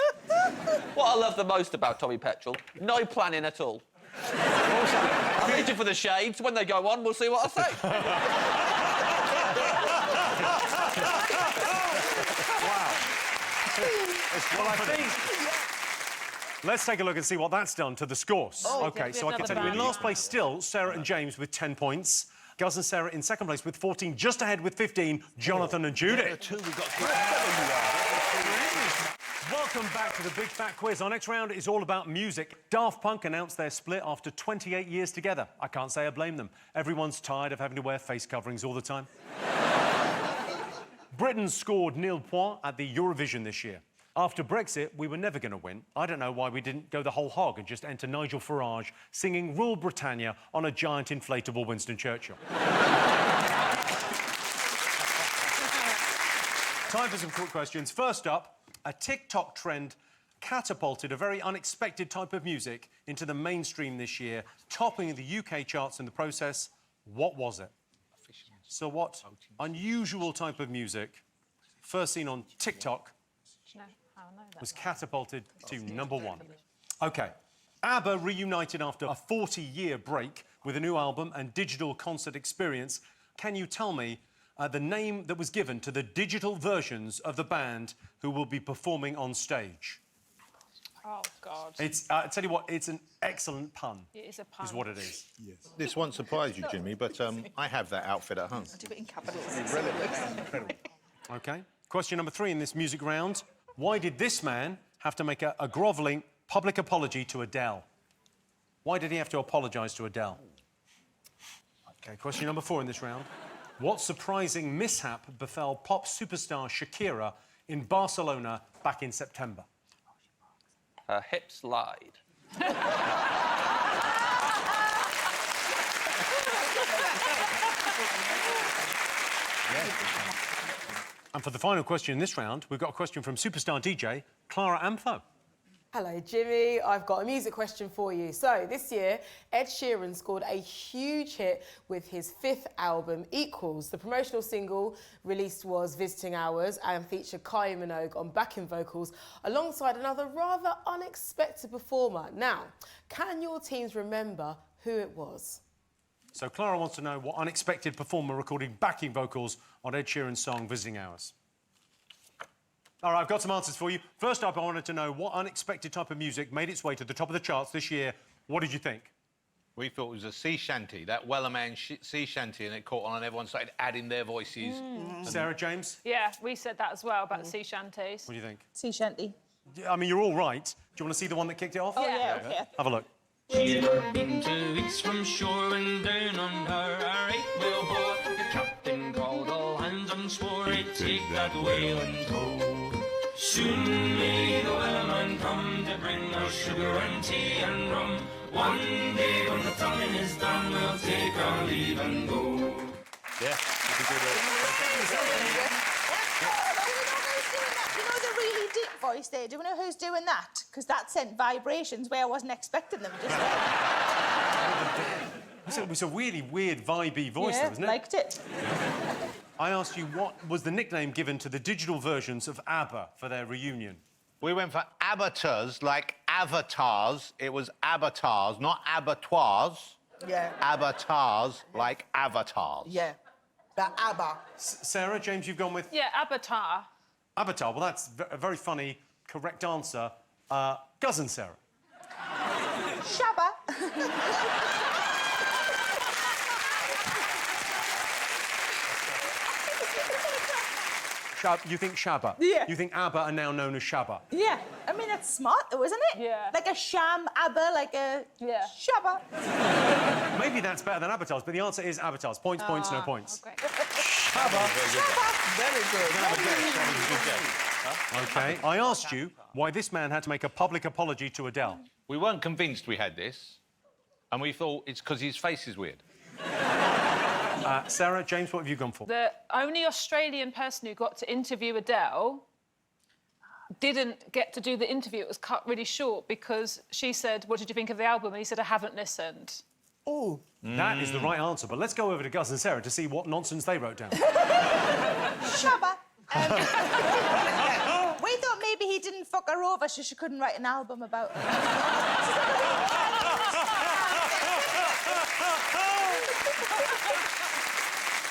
What I love the most about Tommy Petrol, no planning at all. I'm reaching for the shades. When they go on, we'll see what I say. Wow. Well, I think... Let's take a look and see what that's done to the scores. Oh, OK, so I can tell you, in last place still, Sarah and James with 10 points. Guz and Sarah in second place with 14, just ahead with 15, Jonathan and Judi. Welcome back to the Big Fat Quiz. Our next round is all about music. Daft Punk announced their split after 28 years together. I can't say I blame them. Everyone's tired of having to wear face coverings all the time. Britain scored nil point at the Eurovision this year. After Brexit, we were never going to win. I don't know why we didn't go the whole hog and just enter Nigel Farage singing Rule Britannia on a giant inflatable Winston Churchill. Time for some quick questions. First up, a TikTok trend catapulted a very unexpected type of music into the mainstream this year, topping the UK charts in the process. What was it? So what unusual type of music, first seen on TikTok, was catapulted to #1? OK. ABBA reunited after a 40-year break with a new album and digital concert experience. Can you tell me the name that was given to the digital versions of the band who will be performing on stage? Oh, God. I tell you what, it's an excellent pun. It is a pun. Is what it is. Yes. This won't surprise you, Jimmy, but I have that outfit at home. I do it in capitals. Incredible. OK. Question number 3 in this music round. Why did this man have to make a grovelling public apology to Adele? Why did he have to apologise to Adele? OK, question number 4 in this round. What surprising mishap befell pop superstar Shakira in Barcelona back in September? Her hips lied. And for the final question in this round, we've got a question from superstar DJ Clara Amtho. Hello, Jimmy. I've got a music question for you. So, this year, Ed Sheeran scored a huge hit with his 5th album, Equals. The promotional single released was Visiting Hours and featured Kylie Minogue on backing vocals alongside another rather unexpected performer. Now, can your teams remember who it was? So Clara wants to know what unexpected performer recorded backing vocals on Ed Sheeran's song Visiting Hours. All right, I've got some answers for you. First up, I wanted to know what unexpected type of music made its way to the top of the charts this year. What did you think? We thought it was a sea shanty, that Wellerman sea shanty, and it caught on and everyone started adding their voices. Sarah, James? Yeah, we said that as well about the sea shanties. What do you think? Sea shanty. I mean, you're all right. Do you want to see the one that kicked it off? Oh, yeah, OK. Have a look. She had been 2 weeks from shore and down on her a right-whale bore. The captain called all hands and swore he'd take that whale in tow. Soon may the whaleman come to bring us sugar and tea and rum. One day when the tonguing is done, we'll take our leave and go. Yeah, you could do that. You know the really deep voice there? Do you know who's doing that? Because that sent vibrations where I wasn't expecting them just then. It was a really weird, vibey voice, though, wasn't it? Liked it. I asked you what was the nickname given to the digital versions of ABBA for their reunion. We went for abattoirs, like avatars. It was abattoirs, not abattoirs. Yeah. Avatars, like avatars. Yeah. But ABBA. Sarah, James, you've gone with? Yeah, Avatar. Avatar. Well, that's a very funny, correct answer. Guz and Sarah. Shabba. You think Shabba? Yeah. You think ABBA are now known as Shabba? Yeah. I mean, that's smart, though, isn't it? Yeah. Like a sham ABBA, like a Shabba. Maybe that's better than avatars, but the answer is avatars. Points, no points. Okay. Shabba. OK. I asked you why this man had to make a public apology to Adele. We weren't convinced we had this, and we thought it's because his face is weird. Sarah, James, what have you gone for? The only Australian person who got to interview Adele didn't get to do the interview. It was cut really short because she said, "What did you think of the album?" And he said, "I haven't listened." Oh. That is the right answer, but let's go over to Guz and Sarah to see what nonsense they wrote down. Shabba. We thought maybe he didn't fuck her over, so she couldn't write an album about her.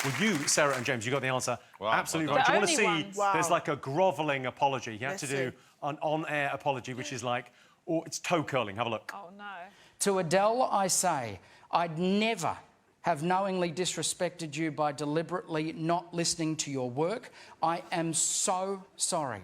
Well, you, Sarah and James, you got the answer. Wow, absolutely well right. Do you want The to see? only ones. Wow. There's like a grovelling apology. You have to Let's do an on-air apology, which is like, oh, it's toe curling. Have a look. Oh, no. To Adele, I say, I'd never have knowingly disrespected you by deliberately not listening to your work. I am so sorry.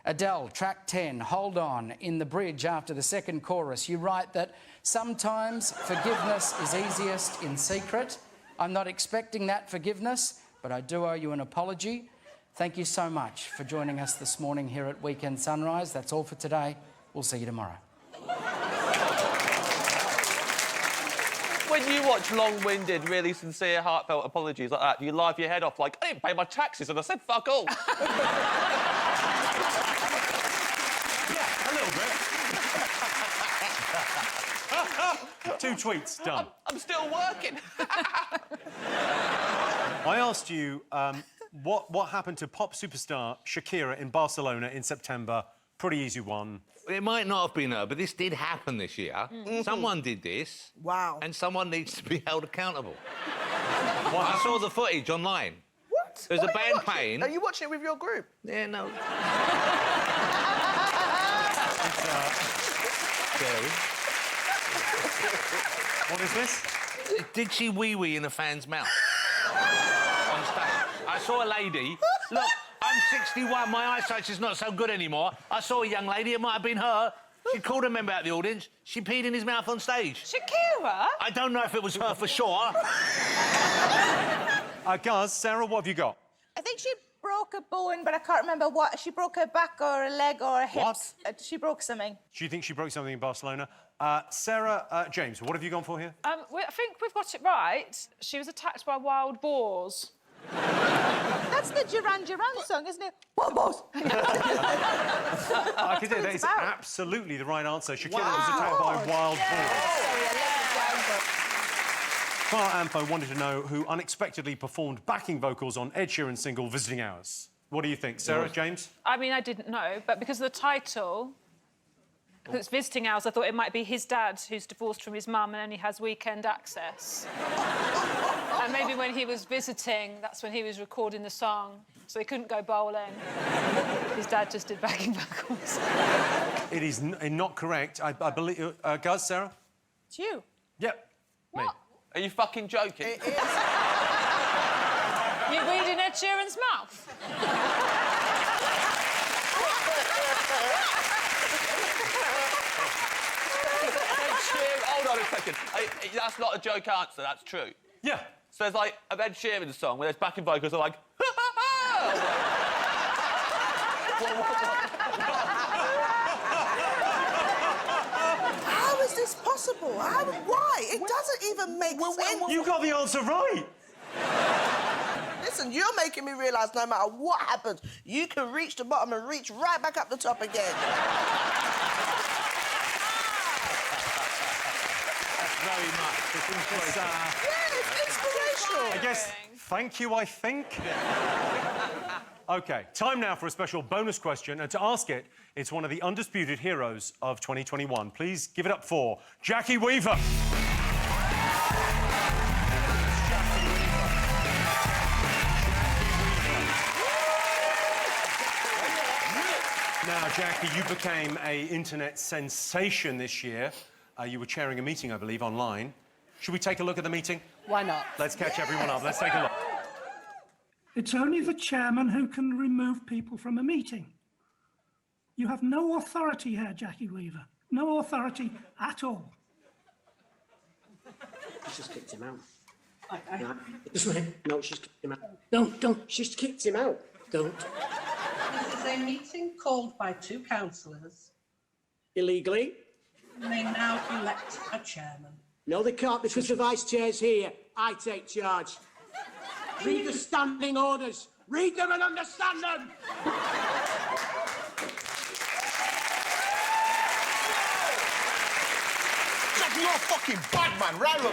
Adele, track 10, Hold On, in the bridge after the second chorus, you write that sometimes forgiveness is easiest in secret. I'm not expecting that forgiveness, but I do owe you an apology. Thank you so much for joining us this morning here at Weekend Sunrise. That's all for today. We'll see you tomorrow. When you watch long-winded, really sincere, heartfelt apologies like that, you laugh your head off like, I didn't pay my taxes and I said fuck all. Yeah, a little bit. 2 tweets, done. I'm still working. I asked you what happened to pop superstar Shakira in Barcelona in September. Pretty easy one. It might not have been her, but this did happen this year. Someone did this. Wow. And someone needs to be held accountable. I saw the footage online. What? There's What a are you band watching? playing. Are you watching it with your group? Yeah, no. What is this? Did she wee-wee in a fan's mouth? On stage. I saw a lady. Look, I'm 61, my eyesight's just not so good anymore. I saw a young lady, it might have been her. She called a member out of the audience. She peed in his mouth on stage. Shakira? I don't know if it was her for sure. Guz, Sarah, what have you got? I think she broke a bone, but I can't remember what. She broke her back or a leg or a hip. What? She broke something. Do you think she broke something in Barcelona? Sarah, James, what have you gone for here? I think we've got it right. She was attacked by wild boars. That's the Duran Duran song, isn't it? Wild boars! I can say that is absolutely the right answer. Shakira was attacked by wild boars. Clara Ampo wanted to know who unexpectedly performed backing vocals on Ed Sheeran's single Visiting Hours. What do you think? Sarah, James? I mean, I didn't know, but because of the title, because it's Visiting Hours, I thought it might be his dad who's divorced from his mum and only has weekend access. And maybe when he was visiting, that's when he was recording the song, so he couldn't go bowling. His dad just did backing vocals. It is not correct. I believe... Guz, Sarah? It's you. Yep. What? Me. Are you fucking joking? You weed in Ed Sheeran's mouth? Hold on a second. That's not a joke answer, that's true. Yeah. So there's like an Ed Sheeran song where there's backing vocals are like... How is this possible? Why? It doesn't even make sense. You got the answer right. Listen, you're making me realise no matter what happens, you can reach the bottom and reach right back up the top again. Very much. Yeah, it's inspirational. I guess, thank you, I think. OK, time now for a special bonus question, and to ask it, it's one of the undisputed heroes of 2021. Please give it up for Jackie Weaver. Now, Jackie, you became an internet sensation this year. You were chairing a meeting, I believe, online. Should we take a look at the meeting? Why not? Let's catch everyone up. Let's take a look. It's only the chairman who can remove people from a meeting. You have no authority here, Jackie Weaver. No authority at all. She's just kicked him out. No, she's kicked him out. Don't. She's kicked him out. Don't. This is a meeting called by 2 councillors. Illegally? They now elect a chairman. No, they can't, because the vice chair's here. I take charge. Read the standing orders. Read them and understand them. Jackie, you're a fucking bad man. Round of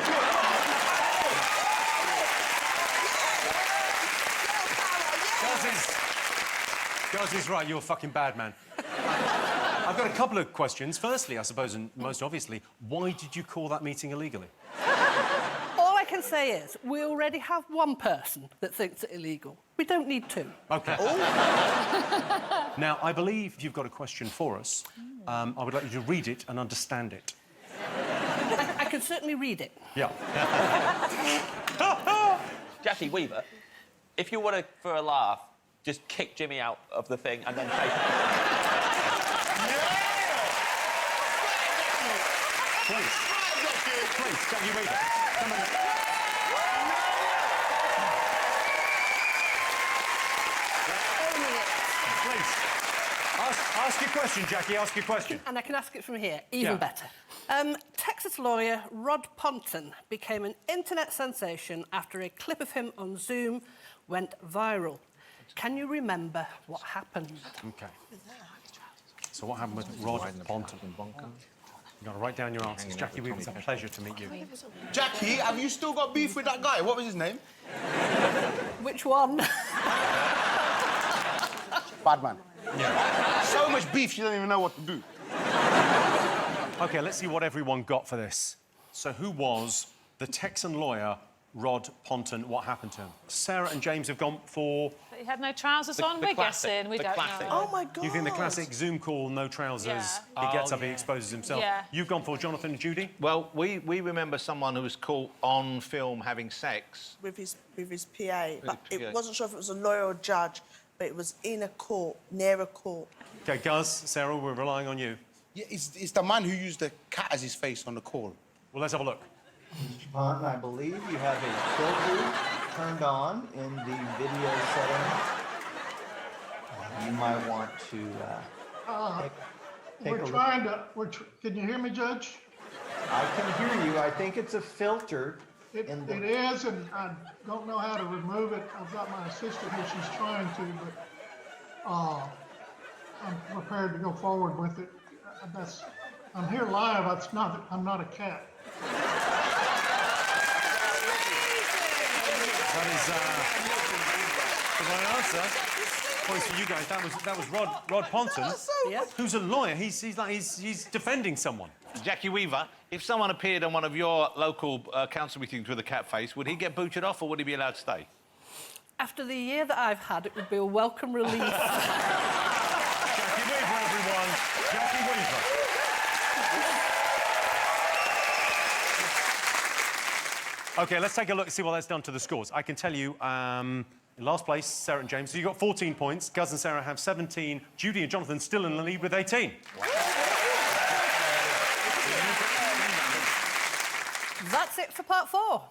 Guz is right, you're a fucking bad man. I've got a couple of questions. Firstly, I suppose, and most obviously, why did you call that meeting illegally? All I can say is we already have one person that thinks it illegal. We don't need 2. OK. Now, I believe you've got a question for us. I would like you to read it and understand it. I can certainly read it. Yeah. Jackie Weaver, if you want to, for a laugh, just kick Jimmy out of the thing and then take... Please, Jackie Weaver, come on. Please, ask your question, Jackie, ask your question. And I can ask it from here, even Yeah. better. Texas lawyer Rod Ponton became an internet sensation after a clip of him on Zoom went viral. Can you remember what happened? OK. So what happened with Rod Ponton? You've got to write down your answers. Jackie Weaver, it's a pleasure to meet you. Jackie, have you still got beef with that guy? What was his name? Which one? Bad man. Yeah. So much beef, you don't even know what to do. OK, let's see what everyone got for this. So who was the Texan lawyer Rod Ponton? What happened to him? Sarah and James have gone for... But he had no trousers on. We're guessing. We don't know. Oh, my God. You think the classic Zoom call, no trousers, Yeah. he gets up, he exposes himself. Yeah. You've gone for Jonathan and Judy? Well, we remember someone who was caught on film having sex. With his PA, but PA. it wasn't sure if it was a lawyer or judge, but it was in a court, near a court. OK, Guz, Sarah, we're relying on you. Yeah, it's the man who used the cat as his face on the call. Well, let's have a look. Mr. Ponton, I believe you have a filter turned on in the video setting. You might want to take We're a trying to... Can you hear me, Judge? I can hear you. I think it's a filter. It is, and I don't know how to remove it. I've got my assistant here. She's trying to, but I'm prepared to go forward with it. I'm here live. I'm not a cat. That is the right answer. Points for you guys. That was Rod Ponton, who's a lawyer. He's defending someone. Jackie Weaver, if someone appeared on one of your local council meetings with a cat face, would he get booted off or would he be allowed to stay? After the year that I've had, it would be a welcome relief. Jackie Weaver, everyone. Jackie Weaver. OK, let's take a look and see what that's done to the scores. I can tell you, in last place, Sarah and James. So you got 14 points. Guz and Sarah have 17. Judy and Jonathan still in the lead with 18. That's it for part 4.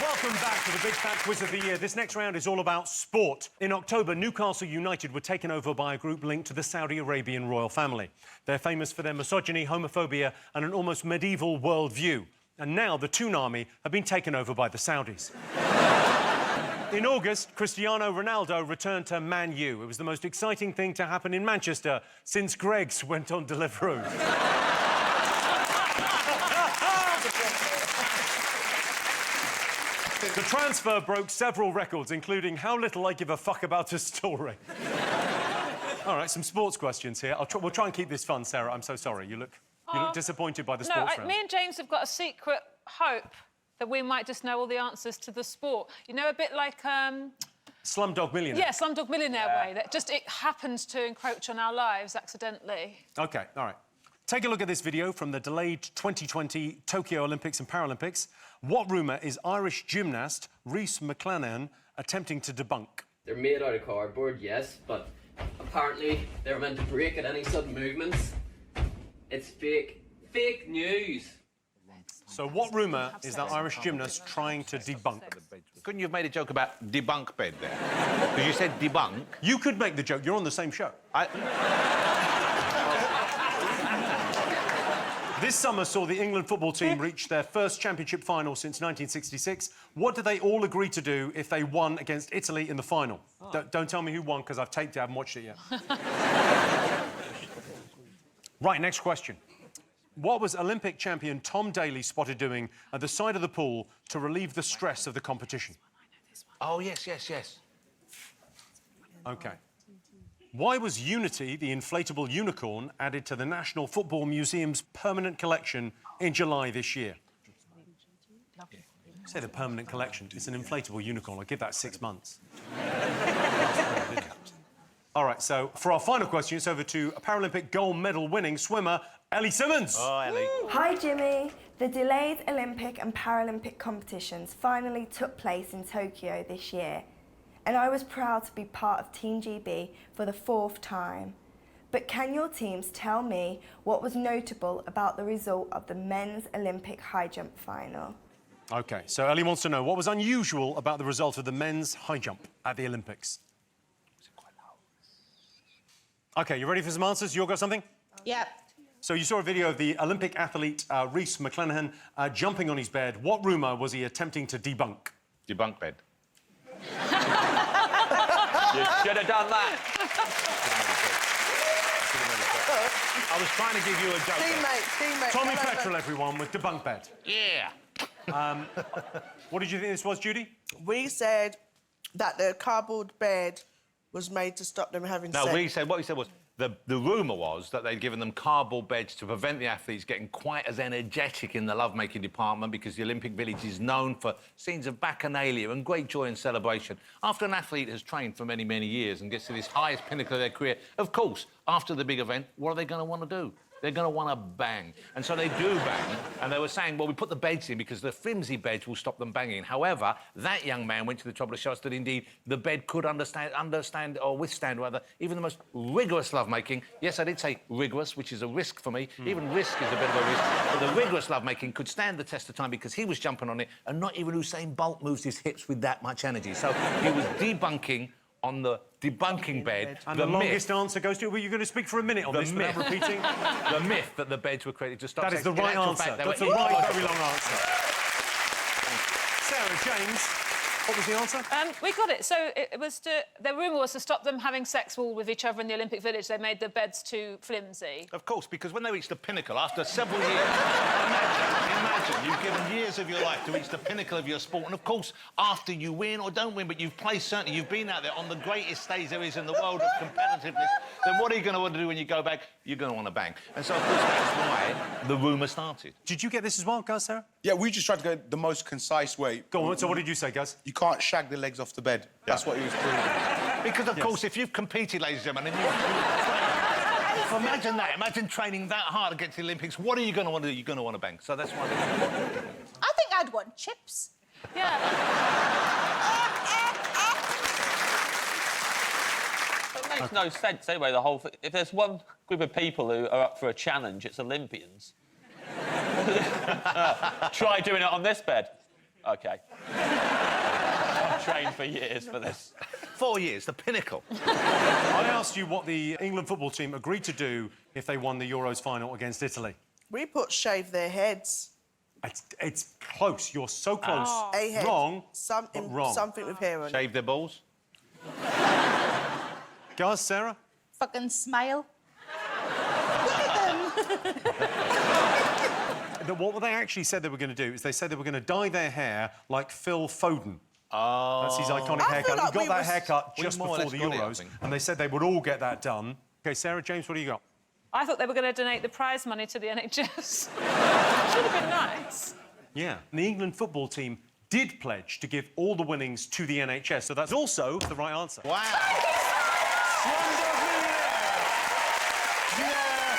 Welcome back to the Big Fat Quiz of the Year. This next round is all about sport. In October, Newcastle United were taken over by a group linked to the Saudi Arabian royal family. They're famous for their misogyny, homophobia and an almost medieval worldview. And now the Toon have been taken over by the Saudis. In August, Cristiano Ronaldo returned to Man U. It was the most exciting thing to happen in Manchester since Greggs went on Deliveroo. The transfer broke several records, including how little I give a fuck about a story. All right, some sports questions here. We'll try and keep this fun, Sarah. I'm so sorry. You look disappointed by the sports round. Me and James have got a secret hope that we might just know all the answers to the sport. You know, a bit like... Slumdog Millionaire. Yeah, Slumdog Millionaire way. That just, it happens to encroach on our lives accidentally. OK, all right. Take a look at this video from the delayed 2020 Tokyo Olympics and Paralympics. What rumour is Irish gymnast Rhys McClanahan attempting to debunk? They're made out of cardboard, yes, but apparently they're meant to break at any sudden movements. It's fake. Fake news. So what rumour is that Irish gymnast trying to debunk? Couldn't you have made a joke about debunk bed there? Because you said debunk. You could make the joke. You're on the same show. This summer saw the England football team reach their first championship final since 1966. What did they all agree to do if they won against Italy in the final? Don't tell me who won, because I've taped it, I haven't watched it yet. Right, next question. What was Olympic champion Tom Daley spotted doing at the side of the pool to relieve the stress of the competition? Oh, yes, yes, yes. OK. Why was Unity, the inflatable unicorn, added to the National Football Museum's permanent collection in July this year? Say the permanent collection. It's an inflatable unicorn. I'll give that 6 months. All right, so for our final question, it's over to a Paralympic gold medal winning swimmer, Ellie Simmons. Oh, Ellie. Hi, Jimmy. The delayed Olympic and Paralympic competitions finally took place in Tokyo this year. And I was proud to be part of Team GB for the 4th time. But can your teams tell me what was notable about the result of the men's Olympic high jump final? OK, so Ellie wants to know what was unusual about the result of the men's high jump at the Olympics. OK, you ready for some answers? You all got something? Yep. So you saw a video of the Olympic athlete Rhys McClanahan jumping on his bed. What rumour was he attempting to debunk? Debunk bed. You should have done that. I was trying to give you a joke. Teammate. Tommy Petrel, everyone, with Debunk Bed. Yeah. What did you think this was, Judy? We said that the cardboard bed was made to stop them having sex. No, what we said was the rumour was that they'd given them cardboard beds to prevent the athletes getting quite as energetic in the lovemaking department because the Olympic Village is known for scenes of bacchanalia and great joy and celebration. After an athlete has trained for many, many years and gets to this highest pinnacle of their career, of course, after the big event, what are they going to want to do? They're going to want to bang. And so they do bang. And they were saying, well, we put the beds in because the flimsy beds will stop them banging. However, that young man went to the trouble to show us that, indeed, the bed could understand or withstand, rather, even the most rigorous lovemaking. Yes, I did say rigorous, which is a risk for me. Even risk is a bit of a risk. But the rigorous lovemaking could stand the test of time because he was jumping on it, and not even Usain Bolt moves his hips with that much energy. So he was debunking on the debunking bed. And the longest answer goes to... Were you going to speak for a minute on this without repeating? The myth that the beds were created to stop That is sex. the right answer. That's the right, very long answer. Sarah, James, what was the answer? We got it. So it was to... The rumour was to stop them having sex all with each other in the Olympic Village. They made the beds too flimsy. Of course, because when they reach the pinnacle, after several years... Imagine, you've given years of your life to reach the pinnacle of your sport, and of course, after you win or don't win, but you've played, certainly, you've been out there on the greatest stage there is in the world of competitiveness, then what are you going to want to do when you go back? You're going to want to bang. And so, of course, that's why the rumour started. Did you get this as well, Gaz, Sarah? Yeah, we just tried to go the most concise way. Go on, so what did you say, Gaz? You can't shag the legs off the bed. That's what he was proving. Because, of course, if you've competed, ladies and gentlemen, and imagine that. Imagine training that hard to get to the Olympics. What are you going to want to do? You're going to want to bang. So that's why... I think I'd want chips. Yeah. It makes no sense, anyway, the whole thing. If there's one group of people who are up for a challenge, it's Olympians. Try doing it on this bed. OK. I've trained for years for this. 4 years, the pinnacle. I asked you what the England football team agreed to do if they won the Euros final against Italy. We put shave their heads. It's close. You're so close. Oh. A head. Wrong. Wrong. Something with hair on it. Shave their balls? Guys, Sarah? Fucking smile. What they actually said they were going to do is they said they were going to dye their hair like Phil Foden. Oh. That's his iconic haircut. like He got that haircut we just more or before less the got it, I Euros, think. and they said they would all get that done. OK, Sarah, James, what do you got? I thought they were going to donate the prize money to the NHS. Should have been nice. Yeah. And the England football team did pledge to give all the winnings to the NHS, so that's also the right answer. Wow. Slumdog Millionaire! Yeah!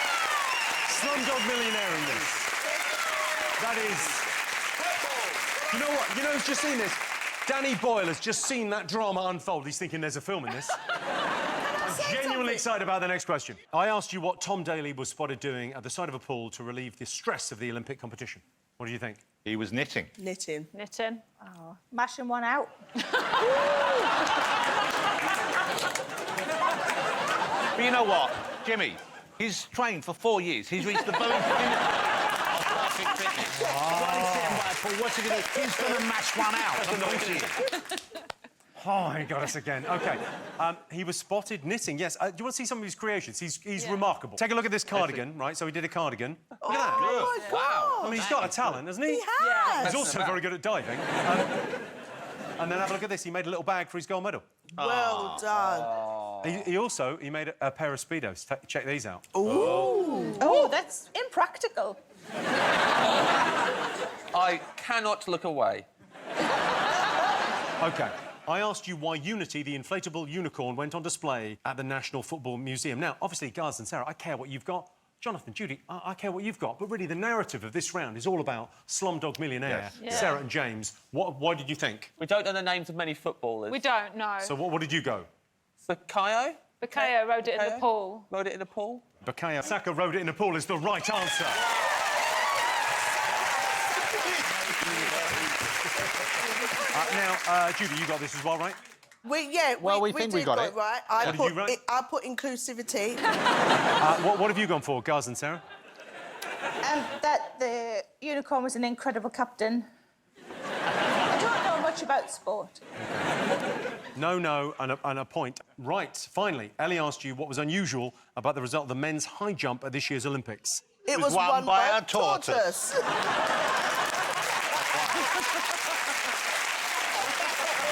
Slumdog Millionaire in this. That is... You know what? You know who's just seen this? Danny Boyle has just seen that drama unfold. He's thinking there's a film in this. I'm genuinely excited about the next question. I asked you what Tom Daley was spotted doing at the side of a pool to relieve the stress of the Olympic competition. What do you think? He was knitting. Knitting. Knitting. Oh, mashing one out. But you know what, Jimmy? He's trained for 4 years. He's reached the very pinnacle of perfect fitness. He's sitting by a pool. What's he going to do? He's going to mash one out. Oh, he got us again. OK. He was spotted knitting, yes. Do you want to see some of his creations? He's remarkable. Take a look at this cardigan, right? So he did a cardigan. Look at that. Oh, my God. I mean, he's got a talent, hasn't he? He has. He's also very good at diving. And then have a look at this. He made a little bag for his gold medal. Well done. He made a pair of Speedos. Check these out. Ooh. Oh, that's impractical. I cannot look away. OK. I asked you why Unity, the inflatable unicorn, went on display at the National Football Museum. Now, obviously, Gaz and Sarah, I care what you've got. Jonathan, Judy, I care what you've got. But really, the narrative of this round is all about Slumdog Millionaire. Yes. Yeah. Sarah and James, why did you think? We don't know the names of many footballers. We don't know. So what did you go? Bukayo? Bukayo rode it in the pool. Rode it in a pool? Bukayo Saka rode it in a pool is the right answer. Now, Judy, you got this as well, right? We think we did got go it. right. What did you write? I put inclusivity. What have you gone for, Gaz and Sarah? That the unicorn was an incredible captain. I don't know much about sport. No, and a point. Right, finally, Ellie asked you what was unusual about the result of the men's high jump at this year's Olympics. It was won by a tortoise.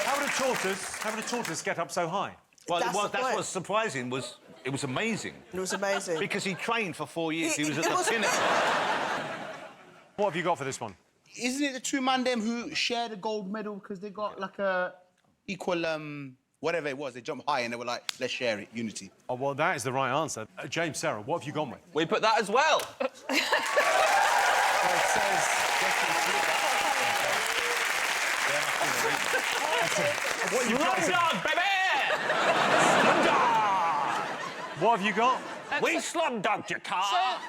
How would a tortoise get up so high? Well, that's what's surprising was it was amazing. It was amazing. Because he trained for 4 years. He was at the pinnacle. What have you got for this one? Isn't it the two man them who shared a gold medal because they got like a equal whatever it was? They jumped high and they were like, let's share it, unity. Oh well, that is the right answer. James, Sarah, what have you gone with? We put that as well. Slumdog, baby! Slumdog! What have you got? We slumdogged your car.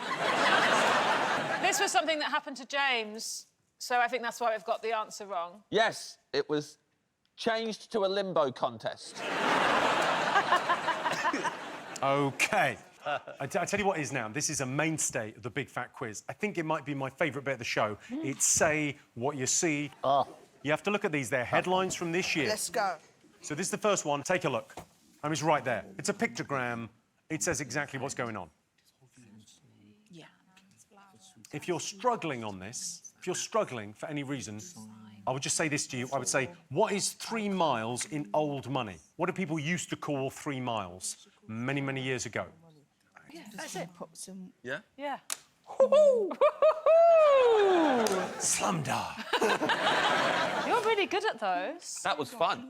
This was something that happened to James, so I think that's why we've got the answer wrong. Yes, it was changed to a limbo contest. OK. I tell you what is now. This is a mainstay of the Big Fat Quiz. I think it might be my favourite bit of the show. It's Say What You See. You have to look at these. They're headlines from this year. Let's go. So this is the first one. Take a look. I mean, it's right there. It's a pictogram. It says exactly what's going on. If you're struggling on this, if you're struggling for any reason, I would just say this to you. I would say, what is 3 miles in old money? What do people used to call 3 miles many, many years ago? Yeah, that's it. Yeah? Yeah. Slumdog. You're really good at those. That was fun.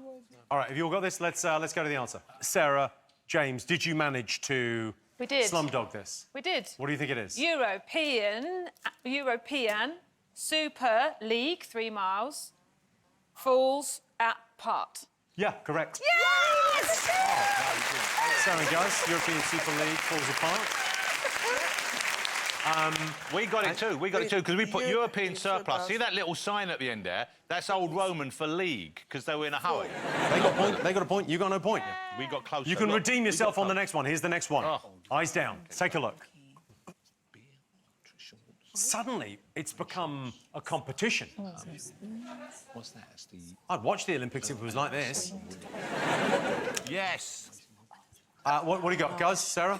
All right, have you all got this? Let's go to the answer. Sarah, James, did you manage to We did. slumdog this? We did. What do you think it is? European Super League, 3 miles, falls at part. Yeah, correct. Yes! Sorry, guys. European Super League falls apart. We got it too. We got it too because we put European surplus. See that little sign at the end there? That's Old Roman for league because they were in a hurry. They got a point. They got a point. You got no point. We got closer. You can Look, redeem yourself on the next one. Here's the next one. Oh. Eyes down. Take a look. Suddenly, it's become a competition. What's that? It's the... I'd watch the Olympics if it was like this. Yes. What do you got, guys? Sarah?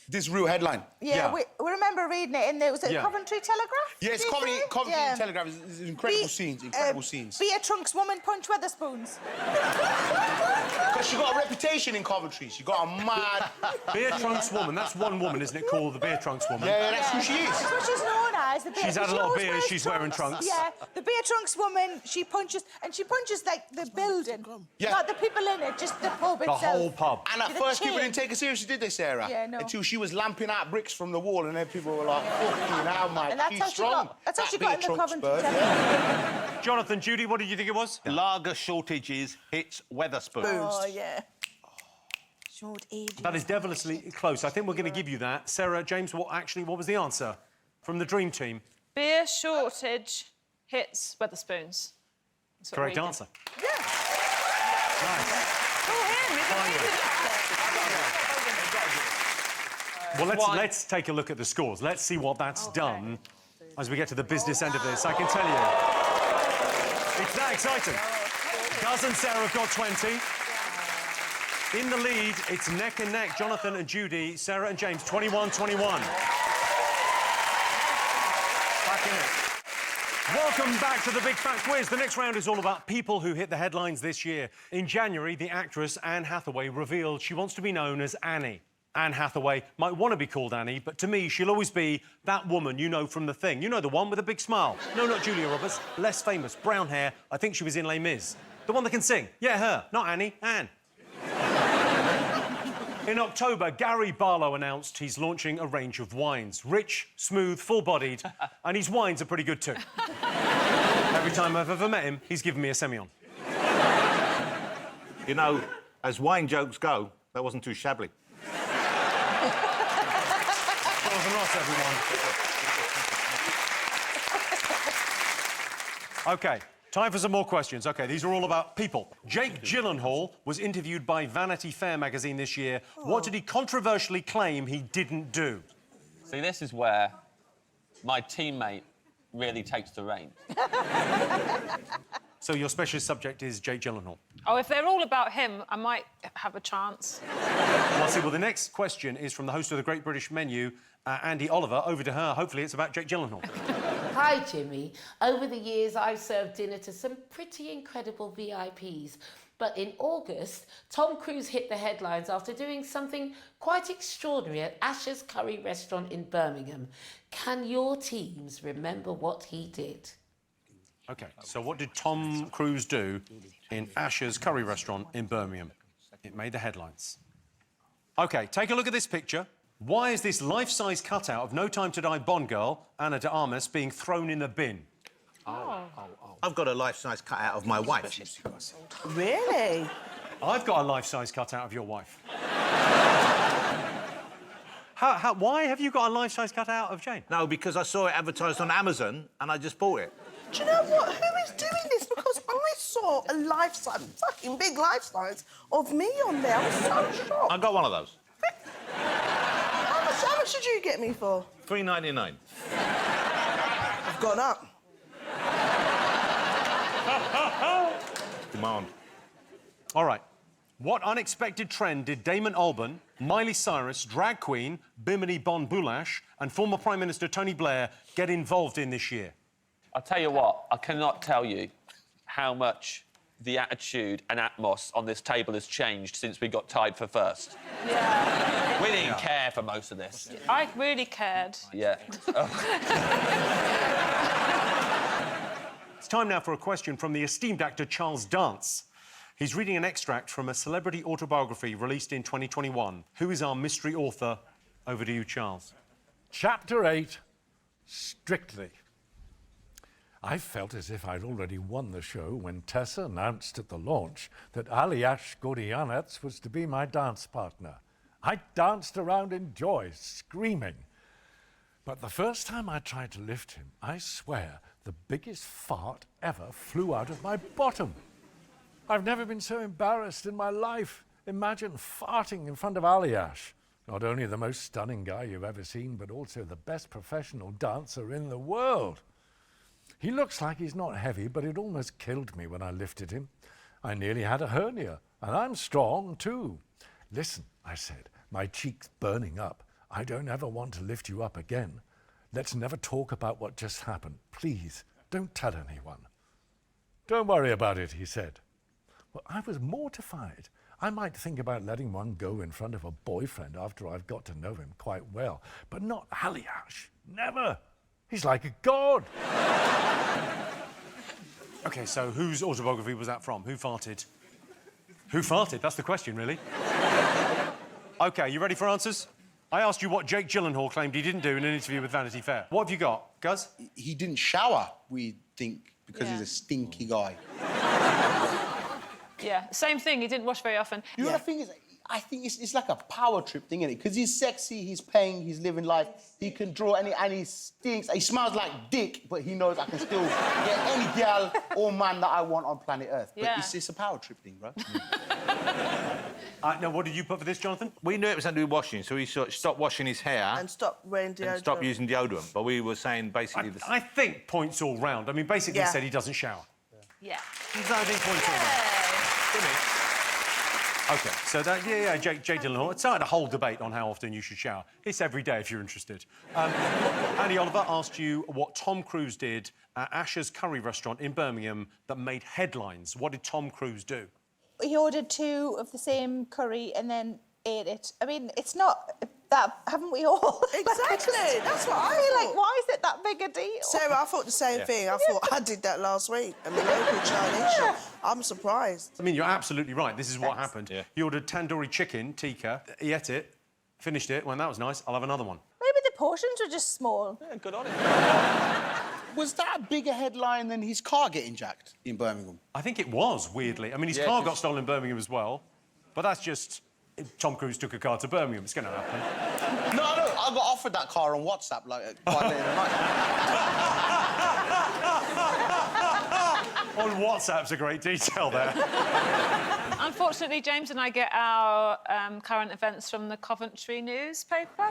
This real headline. Yeah, we remember reading it in there. Was it Yeah. Coventry Telegraph? Yeah, it's Coventry Yeah. Telegraph. It's incredible scenes. Incredible scenes. Beer trunks woman punch Weatherspoons. Because she got a reputation in Coventry. She got a mad... Beer trunks woman. That's one woman, isn't it, called the beer trunks woman? Yeah, that's who she is. That's what she's known as. The beer, She's had a she lot of always beers, wears she's wearing trunks. Yeah, the beer trunks woman, she punches like the building. Yeah. Not the people in it, just the pub itself. The whole pub. And at The first, people chain. didn't take her seriously, did they, Sarah? Yeah, no. Until she was lamping out bricks from the wall, and then people were like, fucking hell, mate, And that's she's how she strong. got. That's how she That got in beer the trunks, Coventry bird. Telegraph. Jonathan, Judy, what did you think it was? Lager shortages hits Weatherspoons. Oh yeah. Short age. That is devilishly close. I think we're going to give you that. Sarah, James, what was the answer from the Dream Team? Beer shortage hits Weatherspoons. That's what Correct we did. answer. Yeah. Nice. Go ahead, we Well, let's take a look at the scores. Let's see what that's done as we get to the business end of this. I can tell you, it's that exciting. Guz and Sarah have got 20. In the lead, it's neck and neck. Jonathan and Judy, Sarah and James, 21-21. Back in it. Welcome back to the Big Fat Quiz. The next round is all about people who hit the headlines this year. In January, the actress Anne Hathaway revealed she wants to be known as Annie. Anne Hathaway might want to be called Annie, but to me, she'll always be that woman you know from The Thing. You know, the one with a big smile. No, not Julia Roberts. Less famous. Brown hair. I think she was in Les Mis. The one that can sing. Yeah, her. Not Annie. Anne. In October, Gary Barlow announced he's launching a range of wines. Rich, smooth, full-bodied, and his wines are pretty good too. Every time I've ever met him, he's given me a Semillon. You know, as wine jokes go, that wasn't too shabby. Jonathan Ross, everyone. OK, time for some more questions. OK, these are all about people. Jake Gyllenhaal was interviewed by Vanity Fair magazine this year. What did he controversially claim he didn't do? See, this is where my teammate really takes the reins. So your specialist subject is Jake Gyllenhaal. Oh, if they're all about him, I might have a chance. Well, see, well, the next question is from the host of the Great British Menu, Andy Oliver. Over to her. Hopefully it's about Jake Gyllenhaal. Hi, Jimmy. Over the years, I've served dinner to some pretty incredible VIPs. But in August, Tom Cruise hit the headlines after doing something quite extraordinary at Asher's Curry restaurant in Birmingham. Can your teams remember what he did? OK, so what did Tom Cruise do in Asher's Curry restaurant in Birmingham? It made the headlines. OK, take a look at this picture. Why is this life-size cutout of No Time to Die Bond girl, Ana de Armas, being thrown in the bin? I've got a life-size cutout of my wife. Really? I've got a life-size cutout of your wife. Why have you got a life-size cutout of Jane? No, because I saw it advertised on Amazon and I just bought it. Do you know what? Who is doing this? Because I saw a life-size, fucking big life-size of me on there. I was so shocked. I got one of those. How much did you get me for? $3.99. I've gone up. Demand. All right. What unexpected trend did Damon Albarn, Miley Cyrus, drag queen Bimini Bon Boulash and former Prime Minister Tony Blair get involved in this year? I'll tell you what, I cannot tell you how much the attitude and atmos on this table has changed since we got tied for first. Yeah. We didn't care for most of this. I really cared. Yeah. It's time now for a question from the esteemed actor Charles Dance. He's reading an extract from a celebrity autobiography released in 2021. Who is our mystery author? Over to you, Charles. Chapter 8, Strictly. I felt as if I'd already won the show when Tessa announced at the launch that Aliash Gorianets was to be my dance partner. I danced around in joy, screaming. But the first time I tried to lift him, I swear the biggest fart ever flew out of my bottom. I've never been so embarrassed in my life. Imagine farting in front of Aliash. Not only the most stunning guy you've ever seen, but also the best professional dancer in the world. He looks like he's not heavy, but it almost killed me when I lifted him. I nearly had a hernia, and I'm strong too. Listen, I said, my cheek's burning up. I don't ever want to lift you up again. Let's never talk about what just happened. Please, don't tell anyone. Don't worry about it, he said. Well, I was mortified. I might think about letting one go in front of a boyfriend after I've got to know him quite well, but not Aliash. Never. He's like a god. OK, so whose autobiography was that from? Who farted? Who farted? That's the question, really. OK, you ready for answers? I asked you what Jake Gyllenhaal claimed he didn't do in an interview with Vanity Fair. What have you got, Guz? He didn't shower, we think, because he's a stinky guy. Yeah, same thing. He didn't wash very often. You know, the thing is, I think it's like a power trip thing, isn't it? Because he's sexy, he's paying, he's living life, he can draw and he stinks. He smells like dick, but he knows I can still get any girl or man that I want on planet Earth. But it's a power trip thing, bro. Now, what did you put for this, Jonathan? We knew it was something to do with washing, so he stopped washing his hair. And stop wearing deodorant. And stopped using deodorant. But we were saying basically... I think points all round. I mean, basically he said he doesn't shower. Yeah. I think points all round. OK, so that, Jake Gyllenhaal. It started a whole debate on how often you should shower. It's every day if you're interested. Andy Oliver asked you what Tom Cruise did at Asher's Curry restaurant in Birmingham that made headlines. What did Tom Cruise do? He ordered 2 of the same curry and then ate it. I mean, it's not that... Haven't we all? Exactly. That's what I feel thought. like, why is it that big a deal? Sarah, I thought the same thing. I thought I did that last week. I mean, local Chinese shop. I'm surprised. I mean, you're absolutely right. This is what happened. Yeah. He ordered tandoori chicken, tikka. He ate it, finished it. Well, that was nice. I'll have another one. Maybe the portions were just small. Yeah, good on him. Was that a bigger headline than his car getting jacked in Birmingham? I think it was, weirdly. I mean, his car got stolen in Birmingham as well, but that's just... Tom Cruise took a car to Birmingham. It's going to happen. No, I got offered that car on WhatsApp, like, quite late in the night. On WhatsApp's a great detail there. Unfortunately, James and I get our current events from the Coventry newspaper.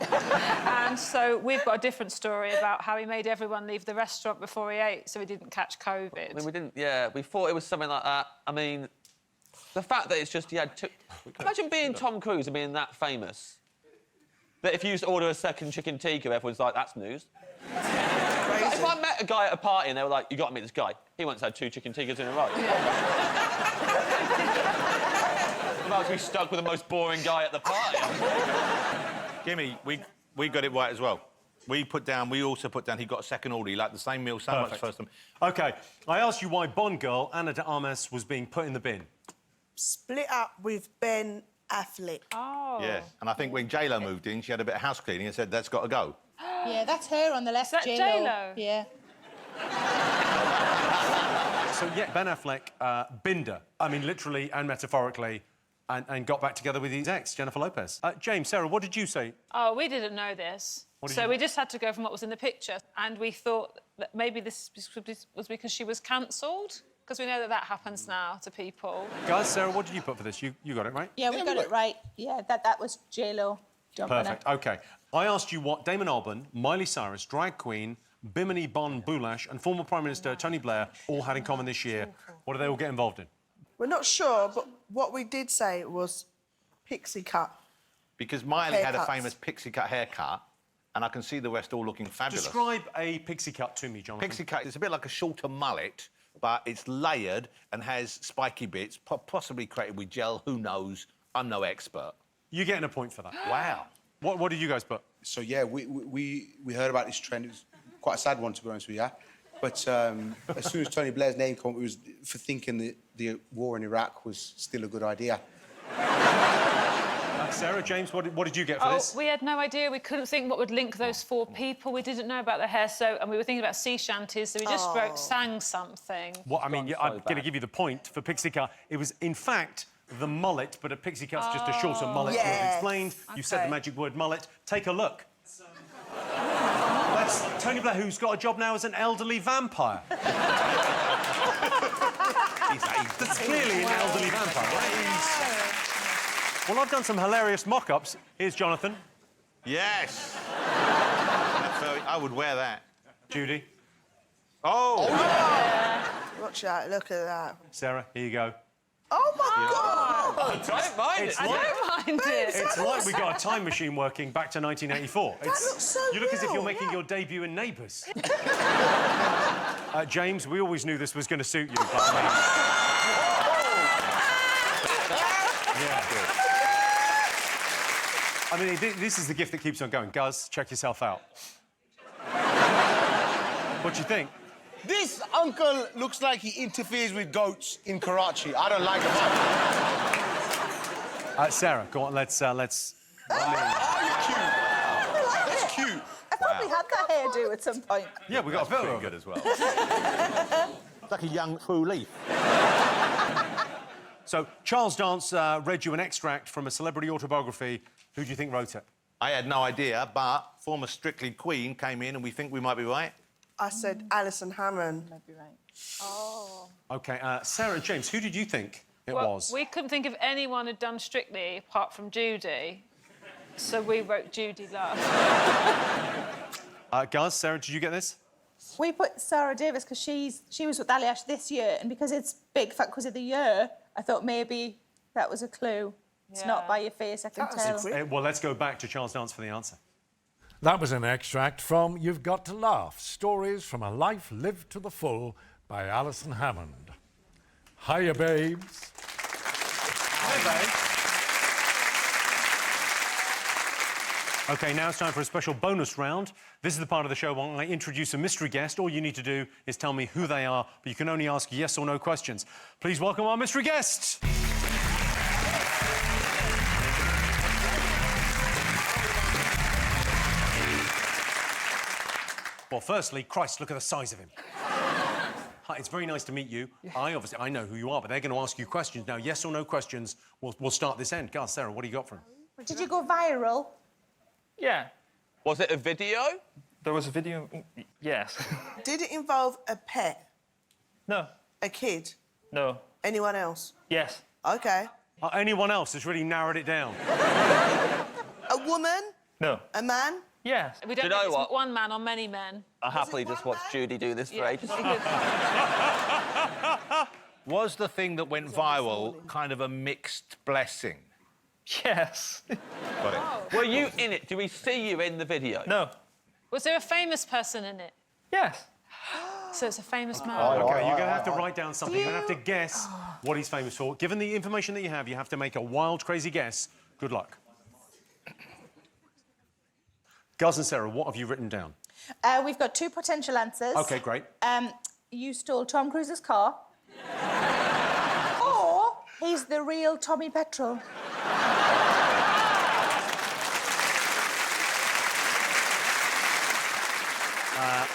And so we've got a different story about how he made everyone leave the restaurant before he ate so he didn't catch COVID. I mean, we didn't... Yeah, we thought it was something like that. I mean, the fact that it's just he had two... Imagine being Tom Cruise and being that famous. That if you used to order a second chicken tikka, everyone's like, that's news. If I met a guy at a party and they were like, you got to meet this guy, he once had 2 chicken tikkas in a row. I'm about to be stuck with the most boring guy at the party. Jimmy, we got it right as well. We also put down he got a second order. He liked the same meal so much first time. OK, I asked you why Bond girl Ana de Armas was being put in the bin. Split up with Ben Affleck. Oh. Yeah, and I think when J-Lo moved in, she had a bit of house cleaning and said, that's got to go. Yeah, that's her on the left, Is that J-Lo? Yeah. So, yeah, Ben Affleck binned her. I mean, literally and metaphorically, and got back together with his ex, Jennifer Lopez. James, Sarah, what did you say? Oh, we didn't know this. So we just had to go from what was in the picture. And we thought that maybe this was because she was cancelled. Because we know that that happens now to people. Guys, Sarah, what did you put for this? You got it right? Yeah, we got it right. Yeah, that was J-Lo. Perfect, OK. I asked you what Damon Albarn, Miley Cyrus, drag queen, Bimini Bon Boulash and former Prime Minister Tony Blair all had in common this year. What do they all get involved in? We're not sure, but what we did say was pixie cut. Because Miley had a Haircuts. famous pixie cut haircut, and I can see the rest all looking fabulous. Describe a pixie cut to me, Jonathan. Pixie cut is a bit like a shorter mullet, but it's layered and has spiky bits, possibly created with gel, who knows? I'm no expert. You're getting a point for that. Wow. What did you guys put? So, yeah, we heard about this trend. It was quite a sad one, to be honest with you. But as soon as Tony Blair's name came up, it was for thinking that the war in Iraq was still a good idea. Sarah, James, what did you get for this? We had no idea. We couldn't think what would link those 4 people. We didn't know about the hair, and we were thinking about sea shanties, so we just sang something. What, I mean, yeah, I'm going to give you the point for pixie cut. It was, in fact, the mullet, but a pixie cut's just a shorter mullet. Yes. You have explained. You said the magic word mullet. Take a look. That's Tony Blair, who's got a job now as an elderly vampire. That's clearly an elderly vampire, right? Well, I've done some hilarious mock-ups. Here's Jonathan. Yes. I would wear that. Judi. Oh! Watch out, look at that. Sarah, here you go. Oh, my God! I don't mind it. I don't mind it. It's like we got a time machine working back to 1984. That looks so You look as if real, you're making your debut in Neighbours. James, we always knew this was going to suit you. But, yeah. I mean, this is the gift that keeps on going. Guz, check yourself out. What do you think? This uncle looks like he interferes with goats in Karachi. I don't like him. Sarah, go on, let's... Oh, you're cute. That's cute. I probably had that hairdo at some point. Yeah, we got a photo of good it as well. It's like a young true leaf. So, Charles Dance read you an extract from a celebrity autobiography. Who do you think wrote it? I had no idea, but former Strictly Queen came in and we think we might be right. I said Alison Hammond. Might be right. Oh. OK, Sarah and James, who did you think it Well, was? we couldn't think of anyone who'd done Strictly apart from Judi, so we wrote Judi Love. Guz, Sarah, did you get this? We put Sarah Davis because she was with Aliash this year, and because it's Big Fat Quiz of the Year, I thought maybe that was a clue. It's not by your face, I can tell. Well, let's go back to Charles Dance for the answer. That was an extract from You've Got to Laugh, Stories from a Life Lived to the Full by Alison Hammond. Hiya, babes. Hi, babe. OK, now it's time for a special bonus round. This is the part of the show when I introduce a mystery guest. All you need to do is tell me who they are, but you can only ask yes or no questions. Please welcome our mystery guest. Well, firstly, Christ, look at the size of him. Hi, it's very nice to meet you. I know who you are, but they're going to ask you questions. Now, yes or no questions, we'll start this end. Garth, Sarah, what do you got for him? Did you go viral? Yeah. Was it a video? There was a video, yes. Did it involve a pet? No. A kid? No. Anyone else? Yes. OK. Anyone else has really narrowed it down. A woman? No. A man? Yes. We don't Do you know know if it's what? one man or many men. I happily just watched Judi do this for ages. Was the thing that went viral kind of a mixed blessing? Yes. Got it. Were you in it? Do we see you in the video? No. Was there a famous person in it? Yes. So it's a famous man. OK, you're going to have to write down something. You're going to have to guess what he's famous for. Given the information that you have to make a wild, crazy guess. Good luck. Guz and Sarah, what have you written down? We've got 2 potential answers. OK, great. You stole Tom Cruise's car. Or he's the real Tommy Petrol.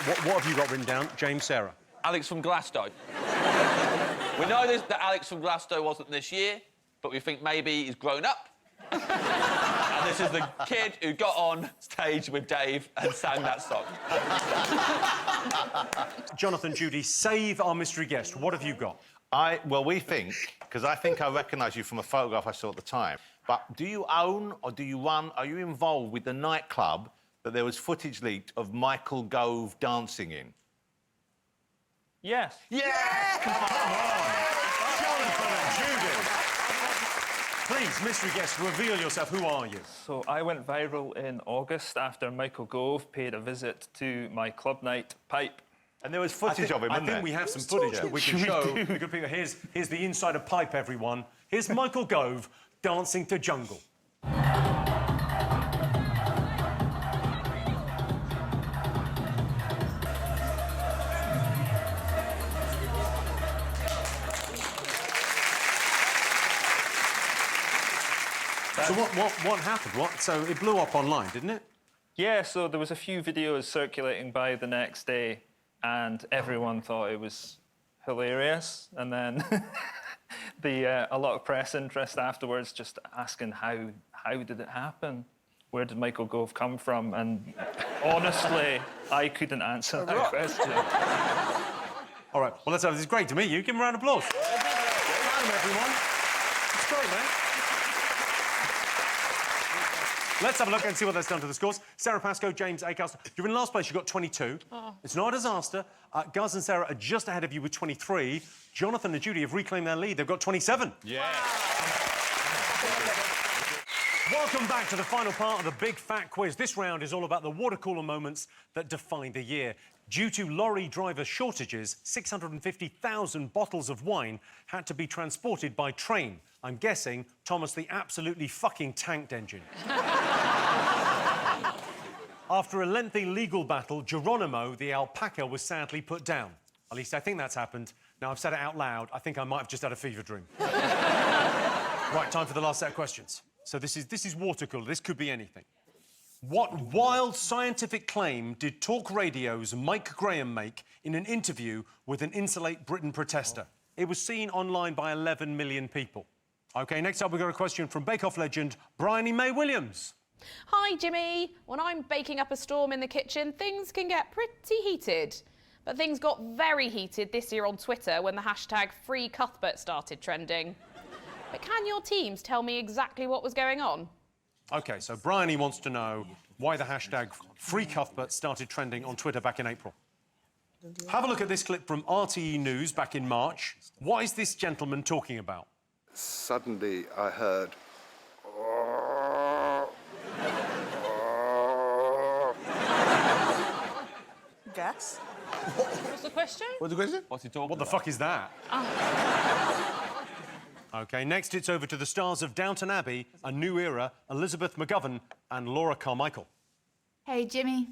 What have you got written down? James, Sarah? Alex from Glasgow. We know that Alex from Glasgow wasn't this year, but we think maybe he's grown up. And this is the kid who got on stage with Dave and sang that song. Jonathan, Judi, save our mystery guest. What have you got? Well, we think, because I think I recognise you from a photograph I saw at the time, but do you own or do you run, are you involved with the nightclub that there was footage leaked of Michael Gove dancing in? Yes. Yeah! Jonathan and Judi. Please, mystery guest, reveal yourself. Who are you? So I went viral in August after Michael Gove paid a visit to my club night pipe. And there was footage of him, I wasn't think there? we have some footage that we can show. We could people, here's the inside of pipe, everyone. Here's Michael Gove dancing to Jungle. So what happened? So it blew up online, didn't it? Yeah, so there was a few videos circulating by the next day and everyone thought it was hilarious. And then a lot of press interest afterwards just asking how did it happen? Where did Michael Gove come from? And honestly, I couldn't answer that question. All right, well, this is great to meet you. Give him a round of applause. Welcome, everyone. It's great, man. Let's have a look and see what that's done to the scores. Sara, Pascoe, James, Acaster. You're in last place. You've got 22. Oh. It's not a disaster. Guz and Sarah are just ahead of you with 23. Jonathan and Judi have reclaimed their lead. They've got 27. Yeah. Welcome back to the final part of the Big Fat Quiz. This round is all about the water cooler moments that defined the year. Due to lorry driver shortages, 650,000 bottles of wine had to be transported by train. I'm guessing Thomas the absolutely fucking tanked engine. After a lengthy legal battle, Geronimo the alpaca was sadly put down. At least I think that's happened. Now I've said it out loud. I think I might have just had a fever dream. Right, time for the last set of questions. So this is water cooler. This could be anything. What wild scientific claim did Talk Radio's Mike Graham make in an interview with an Insulate Britain protester? It was seen online by 11 million people. OK, next up we've got a question from Bake Off legend Bryony May Williams. Hi, Jimmy. When I'm baking up a storm in the kitchen, things can get pretty heated. But things got very heated this year on Twitter when the hashtag #FreeCuthbert started trending. But can your teams tell me exactly what was going on? OK, so Bryony wants to know why the hashtag #FreeCuthbert started trending on Twitter back in April. Have a look at this clip from RTE News back in March. What is this gentleman talking about? Suddenly I heard... Guess. What's the question? What's the question? What's he talking What the fuck is that? OK, next it's over to the stars of Downton Abbey, A New Era, Elizabeth McGovern and Laura Carmichael. Hey, Jimmy.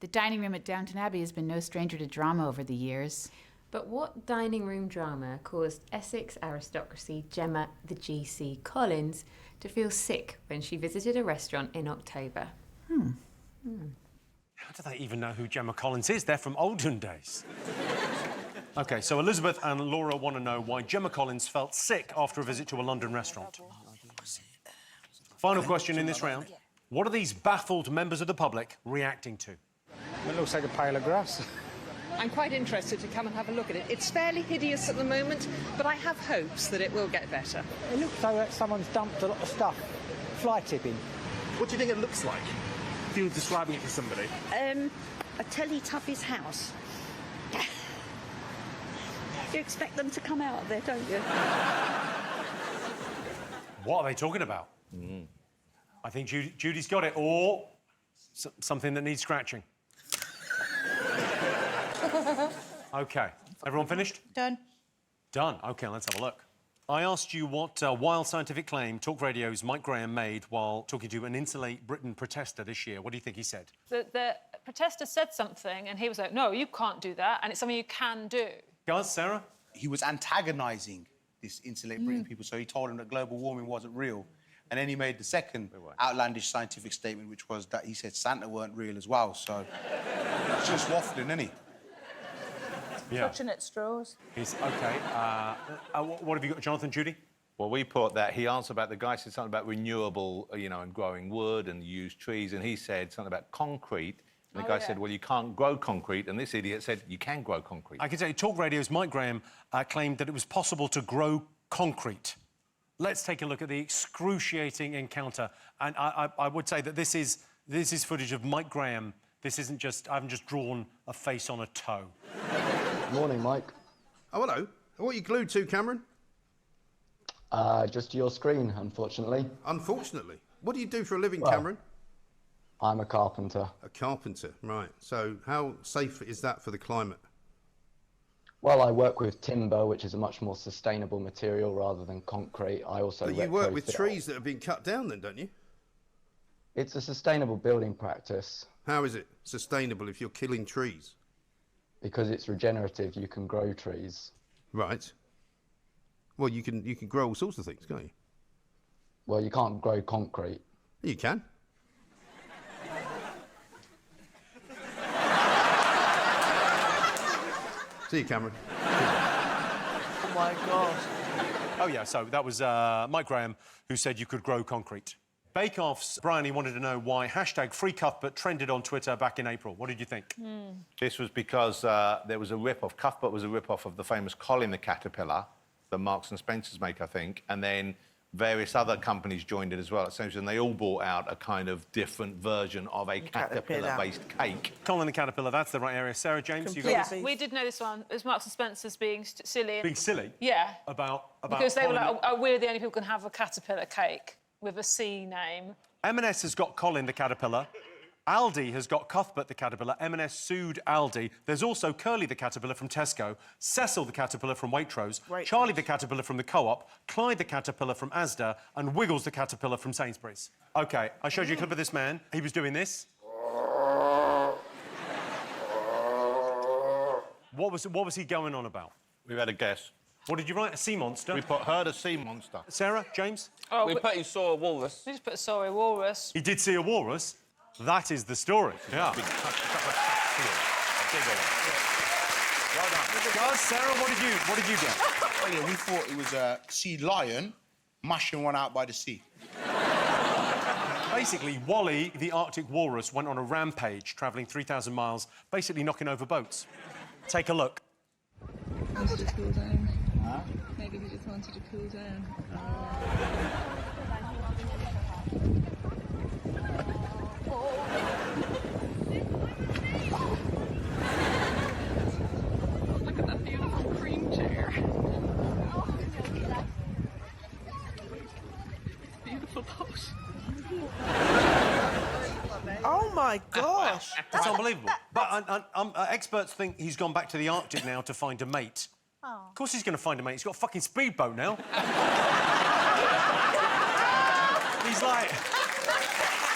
The dining room at Downton Abbey has been no stranger to drama over the years. But what dining room drama caused Essex aristocracy Gemma the GC Collins to feel sick when she visited a restaurant in October? How do they even know who Gemma Collins is? They're from olden days. OK, so Elizabeth and Laura want to know why Gemma Collins felt sick after a visit to a London restaurant. Final question in this round. What are these baffled members of the public reacting to? It looks like a pile of grass. I'm quite interested to come and have a look at it. It's fairly hideous at the moment, but I have hopes that it will get better. It looks like someone's dumped a lot of stuff, fly tipping. What do you think it looks like, if you were describing it to somebody? A Teletubbies house. You expect them to come out of there, don't you? What are they talking about? I think Judy's got it, or something that needs scratching. OK. Everyone finished? Done. Done. OK, let's have a look. I asked you what wild scientific claim Talk Radio's Mike Graham made while talking to an Insulate Britain protester this year. What do you think he said? The protester said something, and he was like, no, you can't do that, and it's something you can do. Guys, Sarah? He was antagonising this Insulate Britain people, so he told them that global warming wasn't real. And then he made the second outlandish scientific statement, which was that he said Santa weren't real as well, so... it's just waffling, isn't he? Yeah. Clutching at straws. He's OK. What have you got, Jonathan, Judy? Well, we put that he answered about the guy said something about renewable, you know, and growing wood and use trees, and he said something about concrete. And the guy said, well, you can't grow concrete, and this idiot said you can grow concrete. I can tell you, Talk Radio's Mike Graham claimed that it was possible to grow concrete. Let's take a look at the excruciating encounter, and I would say that this is footage of Mike Graham. This isn't just I haven't just drawn a face on a toe. Morning, Mike. Oh, hello. What are you glued to, Cameron? Just your screen, unfortunately. Unfortunately? What do you do for a living, Well, Cameron? I'm a carpenter. A carpenter, right. So how safe is that for the climate? Well, I work with timber, which is a much more sustainable material rather than concrete. I also But you work with trees that have been cut down then, don't you? It's a sustainable building practice. How is it sustainable if you're killing trees? Because it's regenerative, you can grow trees. Right. Well, you can grow all sorts of things, can't you? Well, you can't grow concrete. You can. See you, Cameron. Oh, my God. Oh, yeah, so that was Mike Graham who said you could grow concrete. Bake Off's Brian, he wanted to know why #FreeCuthbert trended on Twitter back in April. What did you think? This was because there was a rip-off. Cuthbert was a rip-off of the famous Colin the Caterpillar that Marks and Spencer's make, I think, and then various other companies joined it as well. And they all brought out a kind of different version of a caterpillar-based cake. Colin the Caterpillar, that's the right area. Sarah, James, you got this? We did know this one. It was Marks and Spencer's being silly. Being silly? Yeah. About because they were Colin... like, oh, we're the only people who can have a caterpillar cake with a C name. M&S has got Colin the Caterpillar. Aldi has got Cuthbert the Caterpillar. M&S sued Aldi. There's also Curly the Caterpillar from Tesco, Cecil the Caterpillar from Waitrose, Charlie the Caterpillar from the Co-op, Clyde the Caterpillar from Asda, and Wiggles the Caterpillar from Sainsbury's. OK, I showed you a clip of this man. He was doing this. What was he going on about? We've had a guess. What did you write? A sea monster? We put heard a sea monster. Sarah, James? Oh, we put he saw a walrus. We just put sorry walrus. He did see a walrus. That is the story. Yeah. Well done. Guys, Sarah, what did you get? Well, yeah, we thought it was a sea lion mashing one out by the sea. Basically, Wally, the Arctic walrus, went on a rampage, travelling 3,000 miles, basically knocking over boats. Take a look. Wanted to cool down. Huh? Maybe he just wanted to cool down. Look at that beautiful cream chair. Beautiful boat. Oh, my gosh. That's unbelievable. But experts think he's gone back to the Arctic now to find a mate. Oh. Of course he's going to find a mate. He's got a fucking speedboat now. He's like...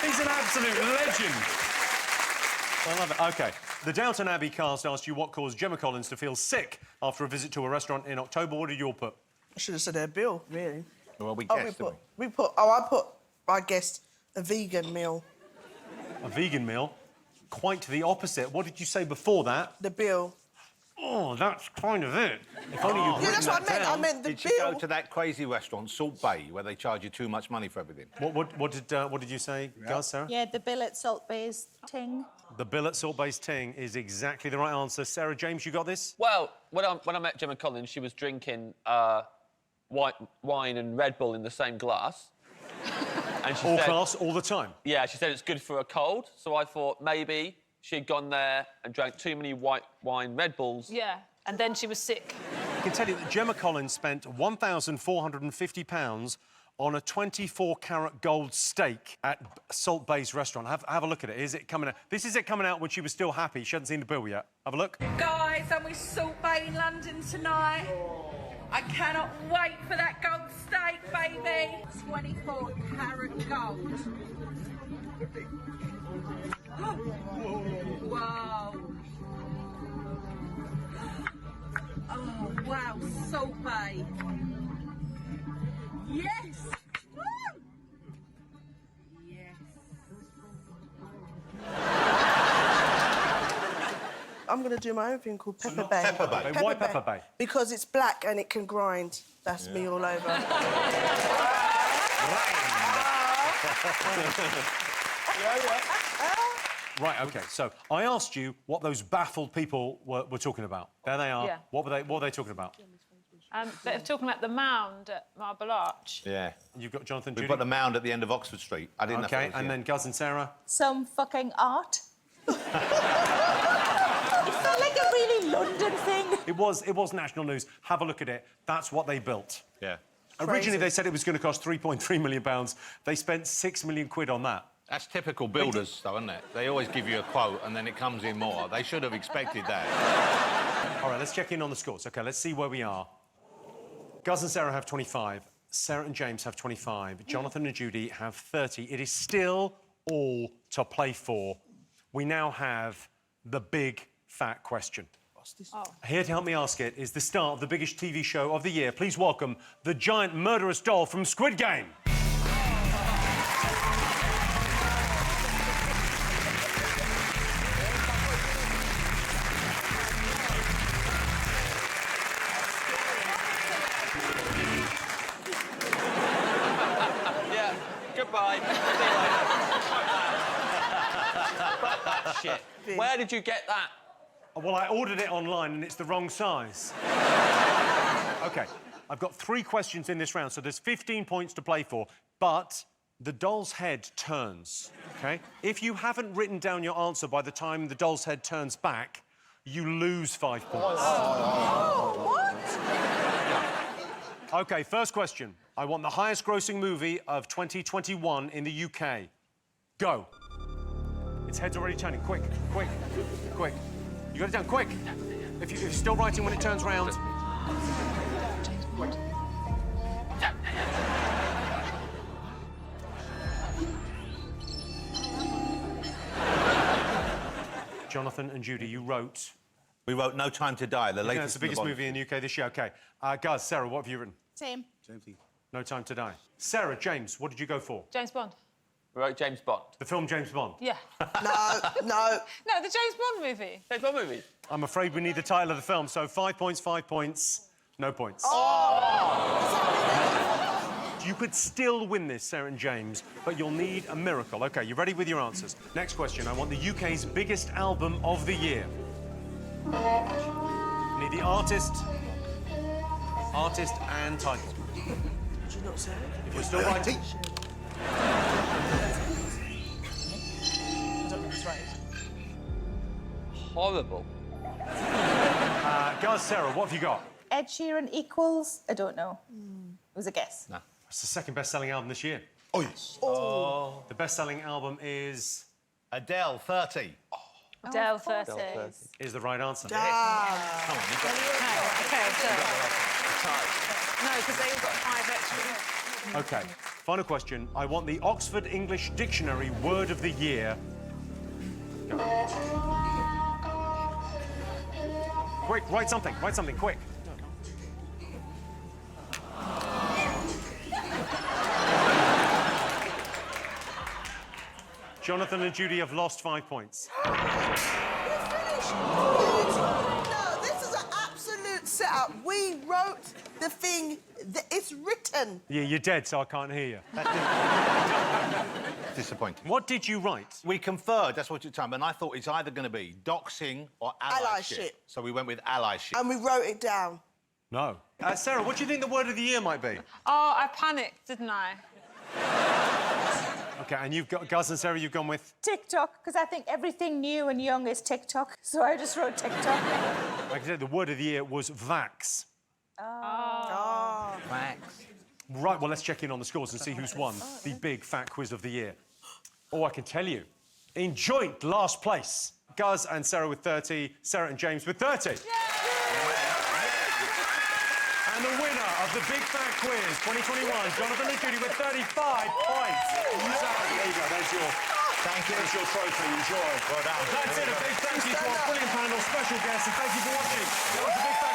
He's an absolute legend. I love it. OK. The Downton Abbey cast asked you what caused Gemma Collins to feel sick after a visit to a restaurant in October. What did you all put? I should have said her bill, really. Well, we guessed, I guessed a vegan meal. A vegan meal? Quite the opposite. What did you say before that? The bill. Oh, that's kind of it. If only you'd Yeah, written that's what that I meant. down. I meant the Did you go to that crazy restaurant, Salt Bay, where they charge you too much money for everything? What did you say, Gaz, Sarah? Yeah, the bill at Salt Bay's ting. The bill at Salt Bay's ting is exactly the right answer. Sarah, James, you got this? Well, when I met Gemma Collins, she was drinking wine and Red Bull in the same glass. And she All said, class, all the time. Yeah, she said it's good for a cold. So I thought maybe she'd gone there and drank too many white wine Red Bulls. Yeah, and then she was sick. I can tell you that Gemma Collins spent £1,450 on a 24-carat gold steak at Salt Bay's restaurant. Have a look at it. Is it coming out? This is it coming out when she was still happy. She hadn't seen the bill yet. Have a look. Guys, I'm with Salt Bay in London tonight. I cannot wait for that gold steak, baby. 24-carat gold. Wow. Oh, wow, Salt Bay. Yes. Woo! Yes. I'm going to do my own thing called Pepper Bay. Pepper Bay. Why Pepper Bay? Because it's black and it can grind. That's me all over. Right, OK, so I asked you what those baffled people were talking about. There they are. Yeah. What were they talking about? They're talking about the mound at Marble Arch. Yeah. You've got Jonathan, We've Judi? got the mound at the end of Oxford Street. I didn't know. OK, and then Guz and Sarah? Some fucking art. It felt like a really London thing. It was national news. Have a look at it. That's what they built. Yeah. Originally, they said it was going to cost £3.3 million. They spent £6 million on that. That's typical builders, though, isn't it? They always give you a quote and then it comes in more. They should have expected that. All right, let's check in on the scores. OK, let's see where we are. Guz and Sarah have 25. Sarah and James have 25. Jonathan and Judi have 30. It is still all to play for. We now have the big, fat question. What's this? Here to help me ask it is the star of the biggest TV show of the year. Please welcome the giant murderous doll from Squid Game. Yeah, goodbye. See you later. Fuck that shit. Where did you get that? Well, I ordered it online and it's the wrong size. OK, I've got 3 questions in this round, so there's 15 points to play for, but the doll's head turns, OK? If you haven't written down your answer by the time the doll's head turns back, you lose 5 points. OK, first question. I want the highest-grossing movie of 2021 in the UK. Go. Its head's already turning. Quick, quick, quick. You got it down, quick. If you're still writing when it turns round. Jonathan and Judi, you wrote... We wrote No Time to Die, the latest. It's the biggest movie in the UK this year. OK. Guz, Sarah, what have you written? Same. No Time to Die. Sarah, James, what did you go for? James Bond. We wrote James Bond. The film James Bond? Yeah. No. No, the James Bond movie. James Bond movie. I'm afraid we need the title of the film, so 5 points, 5 points, no points. You could still win this, Sarah and James, but you'll need a miracle. OK, you ready with your answers? Next question. I want the UK's biggest album of the year. Need the artist and title. Did you not say it? If you're still writing... I don't know if it's right. Horrible. Guz, Sarah, what have you got? Ed Sheeran equals... I don't know. It was a guess. No. It's the second best-selling album this year. Oh, yes. Oh. The best-selling album is... Adele, 30. Adele 30. Is the right answer. Okay, so... No, because they all got 5 extra. OK, final question. I want the Oxford English Dictionary Word of the Year. Go. Quick, write something, quick. Jonathan and Judi have lost 5 points. No, this is set up. We wrote the thing. It's written. Yeah, you're dead, so I can't hear you. Disappointing. What did you write? We conferred, that's what you're talking about, and I thought it's either going to be doxing or allyship. So we went with allyship. And we wrote it down. No. Sarah, what do you think the word of the year might be? Oh, I panicked, didn't I? OK, and you've got... Guz and Sarah, you've gone with? TikTok, because I think everything new and young is TikTok, so I just wrote TikTok. Like I said, the word of the year was vax. Oh. Vax. Right, well, let's check in on the scores and see who's won the big fat quiz of the year. Oh, I can tell you, in joint last place, Guz and Sarah with 30, Sarah and James with 30. And the winner of the Big Fat Quiz 2021, Jonathan and Judi with 35 points. Sarah, there you go, there's your... Thank you. There's your trophy, enjoy. Well done. That's it, a big thank you to our brilliant panel, special guests, and thank you for watching. That was the Big Fat